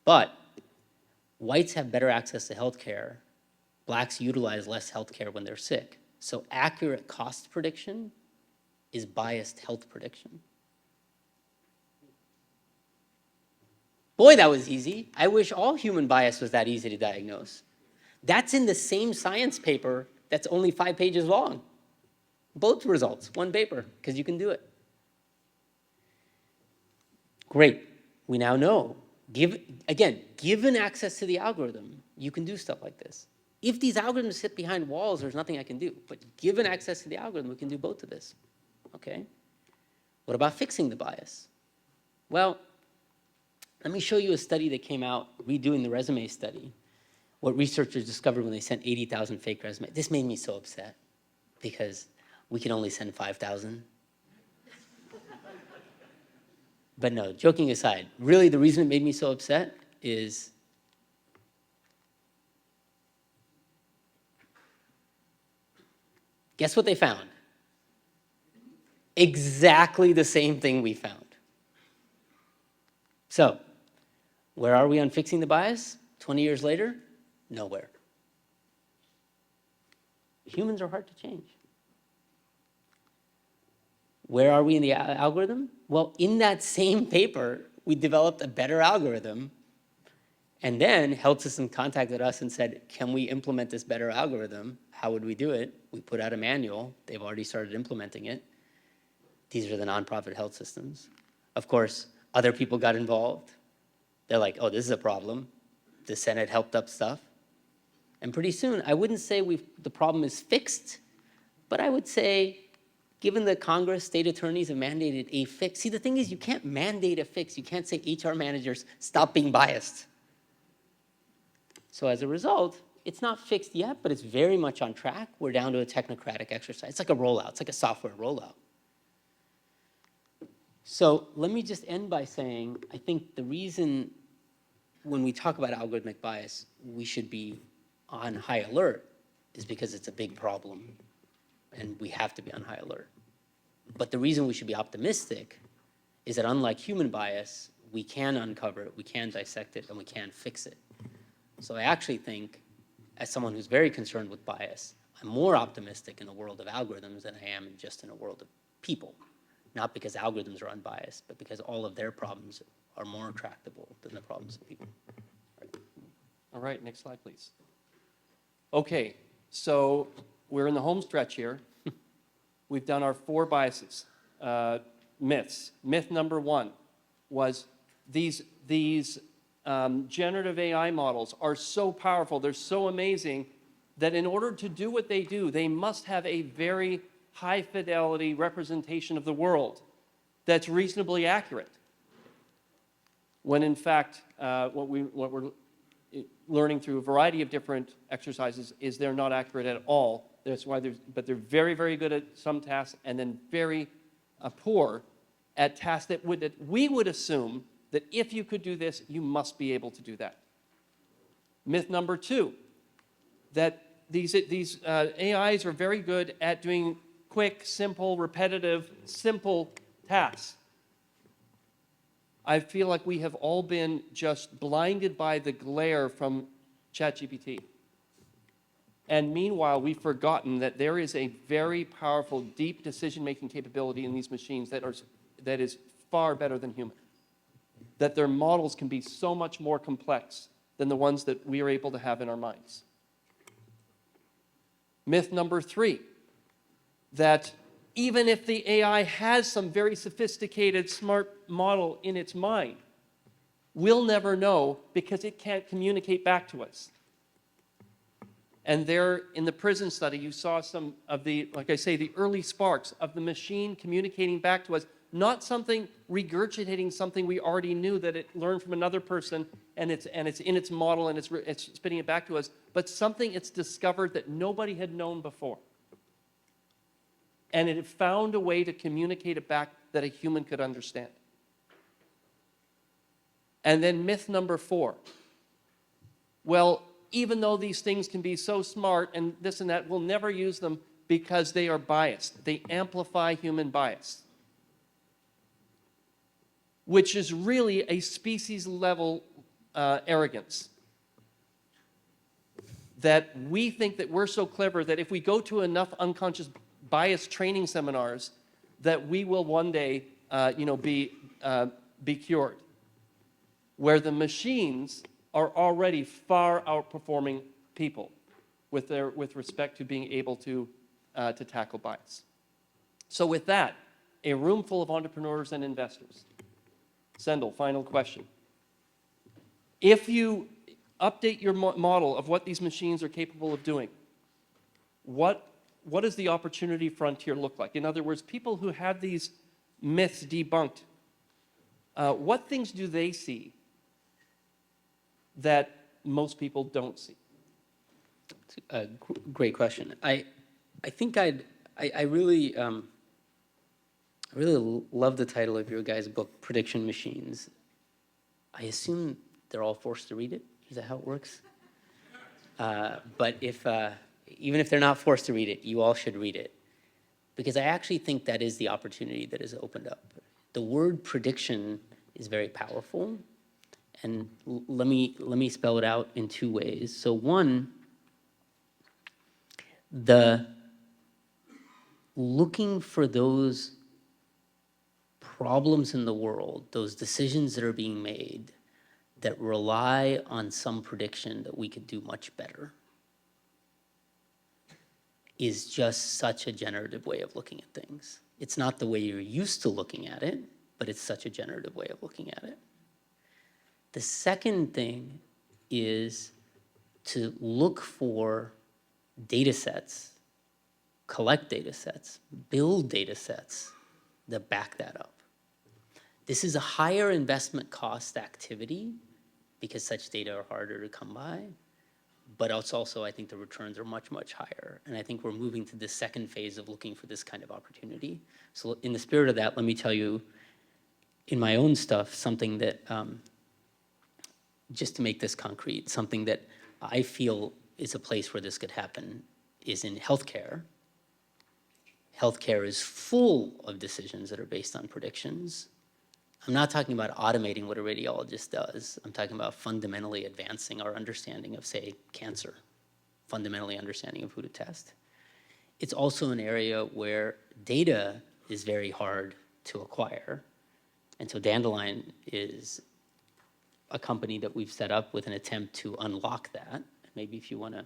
But whites have better access to healthcare. Blacks utilize less healthcare when they're sick. So accurate cost prediction is biased health prediction. Boy, that was easy. I wish all human bias was that easy to diagnose. That's in the same science paper that's only 5 pages long. Both results, one paper, because you can do it. Great. We now know. Given access to the algorithm, you can do stuff like this. If these algorithms sit behind walls, there's nothing I can do. But given access to the algorithm, we can do both of this. Okay? What about fixing the bias? Well, let me show you a study that came out redoing the resume study. What researchers discovered when they sent 80,000 fake resumes. This made me so upset because we can only send 5,000. But no, joking aside, really the reason it made me so upset is guess what they found? Exactly the same thing we found. So, where are we on fixing the bias? 20 years later? Nowhere. Humans are hard to change. Where are we in the algorithm? Well, in that same paper, we developed a better algorithm, and then health system contacted us and said, can we implement this better algorithm? How would we do it? We put out a manual. They've already started implementing it. These are the nonprofit health systems. Of course, other people got involved. They're like, oh, this is a problem. The Senate helped up stuff. And pretty soon, I wouldn't say the problem is fixed, but I would say, given that Congress, state attorneys have mandated a fix. See, the thing is, you can't mandate a fix. You can't say HR managers, stop being biased. So as a result, it's not fixed yet, but it's very much on track. We're down to a technocratic exercise. It's like a rollout. It's like a software rollout. So let me just end by saying, I think the reason when we talk about algorithmic bias, we should be on high alert is because it's a big problem and we have to be on high alert. But the reason we should be optimistic is that unlike human bias, we can uncover it, we can dissect it, and we can fix it. So I actually think, as someone who's very concerned with bias, I'm more optimistic in the world of algorithms than I am just in a world of people. Not because algorithms are unbiased, but because all of their problems are more tractable than the problems of people. All right, next slide, please. Okay, so we're in the home stretch here. We've done our 4 biases, myths. Myth number 1 was these generative AI models are so powerful, they're so amazing, that in order to do what they do, they must have a very high fidelity representation of the world that's reasonably accurate. When in fact, what we're learning through a variety of different exercises is they're not accurate at all. That's why but they're very, very good at some tasks and then very poor at tasks that we would assume that if you could do this, you must be able to do that. Myth number 2, that these AIs are very good at doing quick, simple, repetitive, simple tasks. I feel like we have all been just blinded by the glare from ChatGPT. And meanwhile, we've forgotten that there is a very powerful, deep decision-making capability in these machines that is far better than human. That their models can be so much more complex than the ones that we are able to have in our minds. Myth number 3, that even if the AI has some very sophisticated, smart model in its mind, we'll never know because it can't communicate back to us. And there, in the prison study, you saw some of the, like I say, the early sparks of the machine communicating back to us, not something regurgitating something we already knew that it learned from another person and it's in its model and it's spitting it back to us, but something it's discovered that nobody had known before. And it had found a way to communicate it back that a human could understand. And then myth number 4. Well, even though these things can be so smart and this and that, we'll never use them because they are biased. They amplify human bias, which is really a species-level arrogance. That we think that we're so clever that if we go to enough unconscious bias training seminars, that we will one day, be cured. Where the machines are already far outperforming people with respect to being able to tackle bias. So with that, a room full of entrepreneurs and investors. Sendhil, final question. If you update your model of what these machines are capable of doing, what does the opportunity frontier look like? In other words, people who have these myths debunked, what things do they see that most people don't see? It's a great question. I think I really love the title of your guys' book, Prediction Machines. I assume they're all forced to read it. Is that how it works? But even if they're not forced to read it, you all should read it. Because I actually think that is the opportunity that is opened up. The word prediction is very powerful. And let me spell it out in 2 ways. So one, the looking for those problems in the world, those decisions that are being made that rely on some prediction that we could do much better, is just such a generative way of looking at things. It's not the way you're used to looking at it, but it's such a generative way of looking at it. The second thing is to look for data sets, collect data sets, build data sets that back that up. This is a higher investment cost activity because such data are harder to come by, but it's also, I think the returns are much, much higher. And I think we're moving to this second phase of looking for this kind of opportunity. So in the spirit of that, let me tell you, in my own stuff, something that, just to make this concrete, something that I feel is a place where this could happen is in healthcare. Healthcare is full of decisions that are based on predictions. I'm not talking about automating what a radiologist does. I'm talking about fundamentally advancing our understanding of, say, cancer, fundamentally understanding of who to test. It's also an area where data is very hard to acquire. And so Dandelion is a company that we've set up with an attempt to unlock that. Maybe if you want to.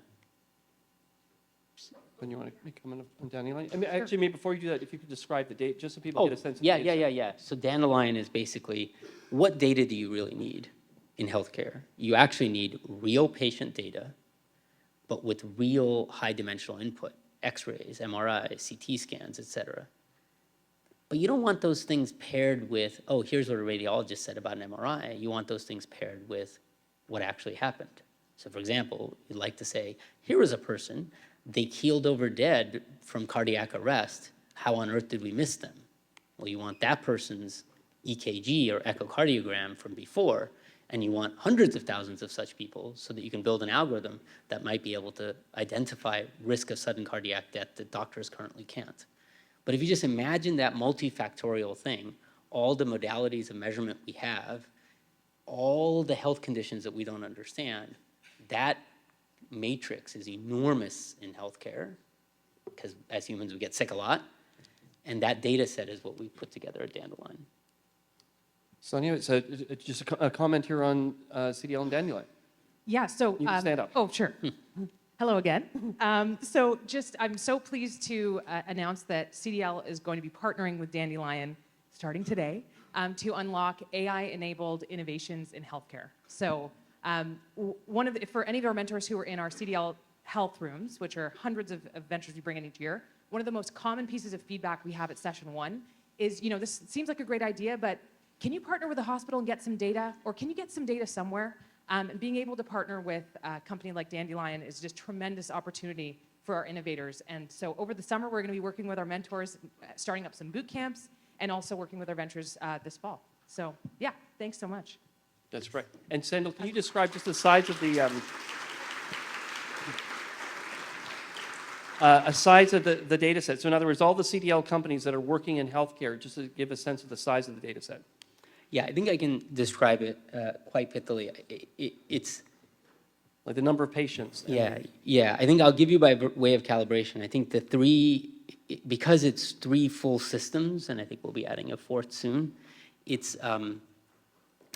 When you want to make a comment on Dandelion? I mean, actually, maybe before you do that, if you could describe the data, just so people get a sense of the data. Yeah. So Dandelion is basically, what data do you really need in healthcare? You actually need real patient data, but with real high-dimensional input, X-rays, MRIs, CT scans, et cetera. But you don't want those things paired with, oh, here's what a radiologist said about an MRI. You want those things paired with what actually happened. So for example, you'd like to say, here was a person, they keeled over dead from cardiac arrest. How on earth did we miss them? Well, you want that person's EKG or echocardiogram from before, and you want hundreds of thousands of such people so that you can build an algorithm that might be able to identify risk of sudden cardiac death that doctors currently can't. But if you just imagine that multifactorial thing, all the modalities of measurement we have, all the health conditions that we don't understand, that matrix is enormous in healthcare because as humans we get sick a lot, and that data set is what we put together at Dandelion. Sonia, so just a comment here on CDL and Dandelion. Yeah, so... You can stand up. Oh, sure. Hello again. I'm so pleased to announce that CDL is going to be partnering with Dandelion starting today to unlock AI-enabled innovations in healthcare. So for any of our mentors who are in our CDL health rooms, which are hundreds of ventures we bring in each year, one of the most common pieces of feedback we have at session 1 is, this seems like a great idea, but can you partner with a hospital and get some data? Or can you get some data somewhere? And being able to partner with a company like Dandelion is just tremendous opportunity for our innovators. And so over the summer, we're going to be working with our mentors, starting up some boot camps, and also working with our ventures this fall. So yeah, thanks so much. That's right. And Sendhil, can you describe just the size of the data set? So in other words, all the CDL companies that are working in healthcare, just to give a sense of the size of the data set. Yeah, I think I can describe it quite pithily. It's Like the number of patients. yeah. I think I'll give you by way of calibration. I think because it's 3 full systems, and I think we'll be adding a 4th soon. It's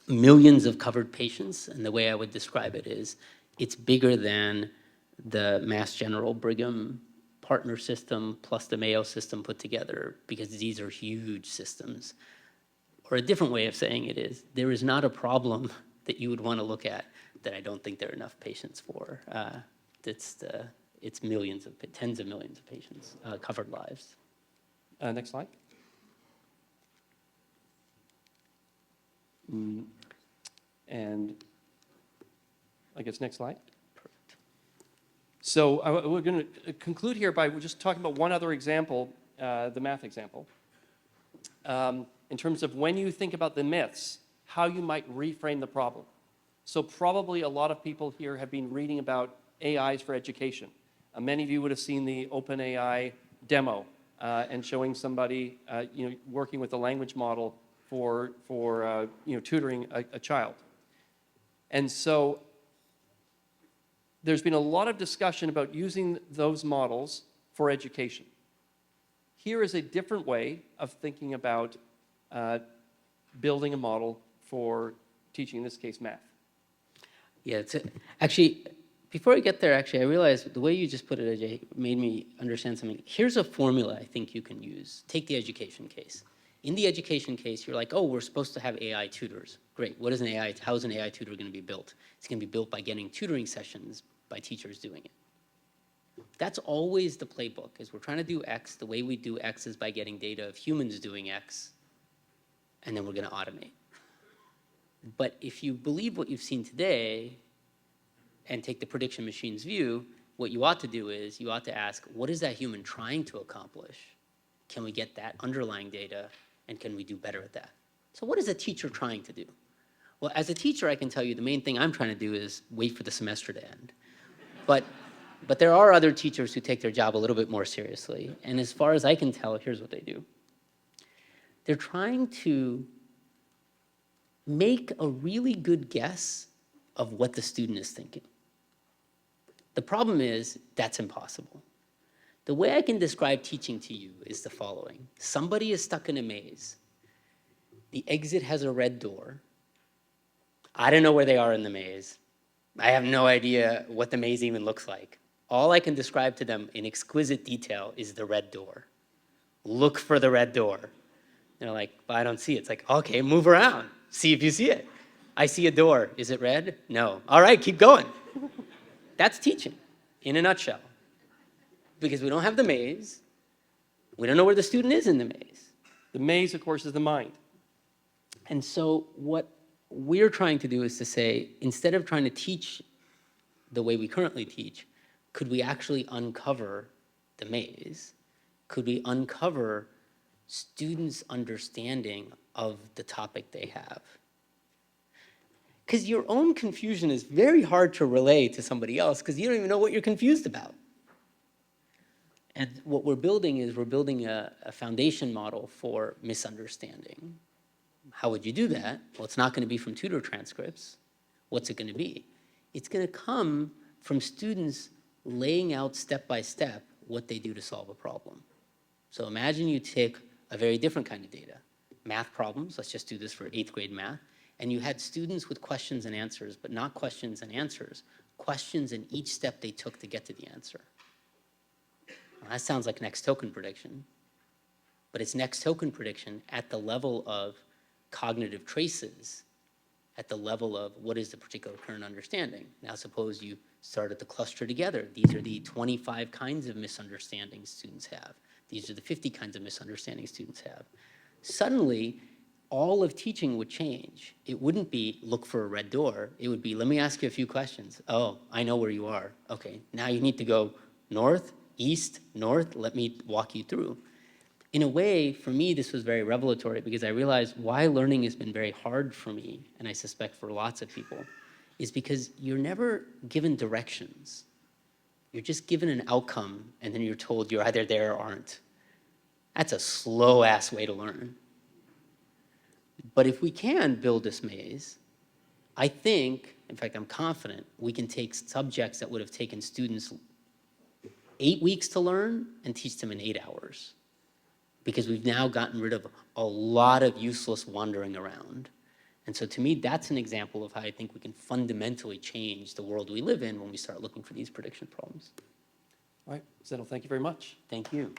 millions of covered patients, and the way I would describe it is, it's bigger than the Mass General Brigham partner system plus the Mayo system put together, because these are huge systems. Or a different way of saying it is, there is not a problem that you would want to look at that I don't think there are enough patients for. It's millions of, tens of millions of patients, covered lives. Next slide. And I guess next slide. Perfect. So we're going to conclude here by just talking about one other example, the math example. In terms of when you think about the myths, how you might reframe the problem. So probably a lot of people here have been reading about AIs for education. Many of you would have seen the OpenAI demo and showing somebody working with a language model for tutoring a child. And so there's been a lot of discussion about using those models for education. Here is a different way of thinking about building a model for teaching, in this case, math. Yeah, actually, before I get there, I realized the way you just put it, Ajay, made me understand something. Here's a formula I think you can use. Take the education case. In the education case, you're like, oh, we're supposed to have AI tutors. Great. How is an AI tutor going to be built? It's going to be built by getting tutoring sessions by teachers doing it. That's always the playbook, is we're trying to do X. The way we do X is by getting data of humans doing X, and then we're going to automate. But if you believe what you've seen today and take the prediction machine's view, what you ought to do is you ought to ask, what is that human trying to accomplish? Can we get that underlying data, and can we do better at that? So what is a teacher trying to do? Well, as a teacher, I can tell you the main thing I'm trying to do is wait for the semester to end. But there are other teachers who take their job a little bit more seriously. And as far as I can tell, here's what they do. They're trying to make a really good guess of what the student is thinking. The problem is that's impossible. The way I can describe teaching to you is the following. Somebody is stuck in a maze. The exit has a red door. I don't know where they are in the maze. I have no idea what the maze even looks like. All I can describe to them in exquisite detail is the red door. Look for the red door. They're like, well, I don't see it. It's like, okay, move around. See if you see it. I see a door. Is it red? No. All right, keep going. That's teaching in a nutshell. Because we don't have the maze. We don't know where the student is in the maze. The maze, of course, is the mind. And so what we're trying to do is to say, instead of trying to teach the way we currently teach, could we actually uncover the maze? Could we uncover students' understanding of the topic they have? Because your own confusion is very hard to relay to somebody else because you don't even know what you're confused about. And what we're building is we're building a foundation model for misunderstanding. How would you do that? Well, it's not going to be from tutor transcripts. What's it going to be? It's going to come from students laying out step by step what they do to solve a problem. So imagine you take a very different kind of data, math problems, let's just do this for 8th grade math, and you had students with questions and answers, but not questions and answers, questions in each step they took to get to the answer. Well, that sounds like next token prediction, but it's next token prediction at the level of cognitive traces, at the level of what is the particular current understanding. Now suppose you started to cluster together. These are the 25 kinds of misunderstandings students have. These are the 50 kinds of misunderstandings students have. Suddenly, all of teaching would change. It wouldn't be look for a red door. It would be let me ask you a few questions. Oh, I know where you are. Okay, now you need to go north, east, north. Let me walk you through. in a way, for me, this was very revelatory because I realized why learning has been very hard for me, and I suspect for lots of people, is because you're never given directions. You're just given an outcome, and then you're told you're either there or aren't. That's a slow-ass way to learn. But if we can build this maze, I think, in fact, I'm confident, we can take subjects that would have taken students 8 weeks to learn and teach them in 8 hours. Because we've now gotten rid of a lot of useless wandering around. And so to me, that's an example of how I think we can fundamentally change the world we live in when we start looking for these prediction problems. All right, Sendhil, thank you very much. Thank you.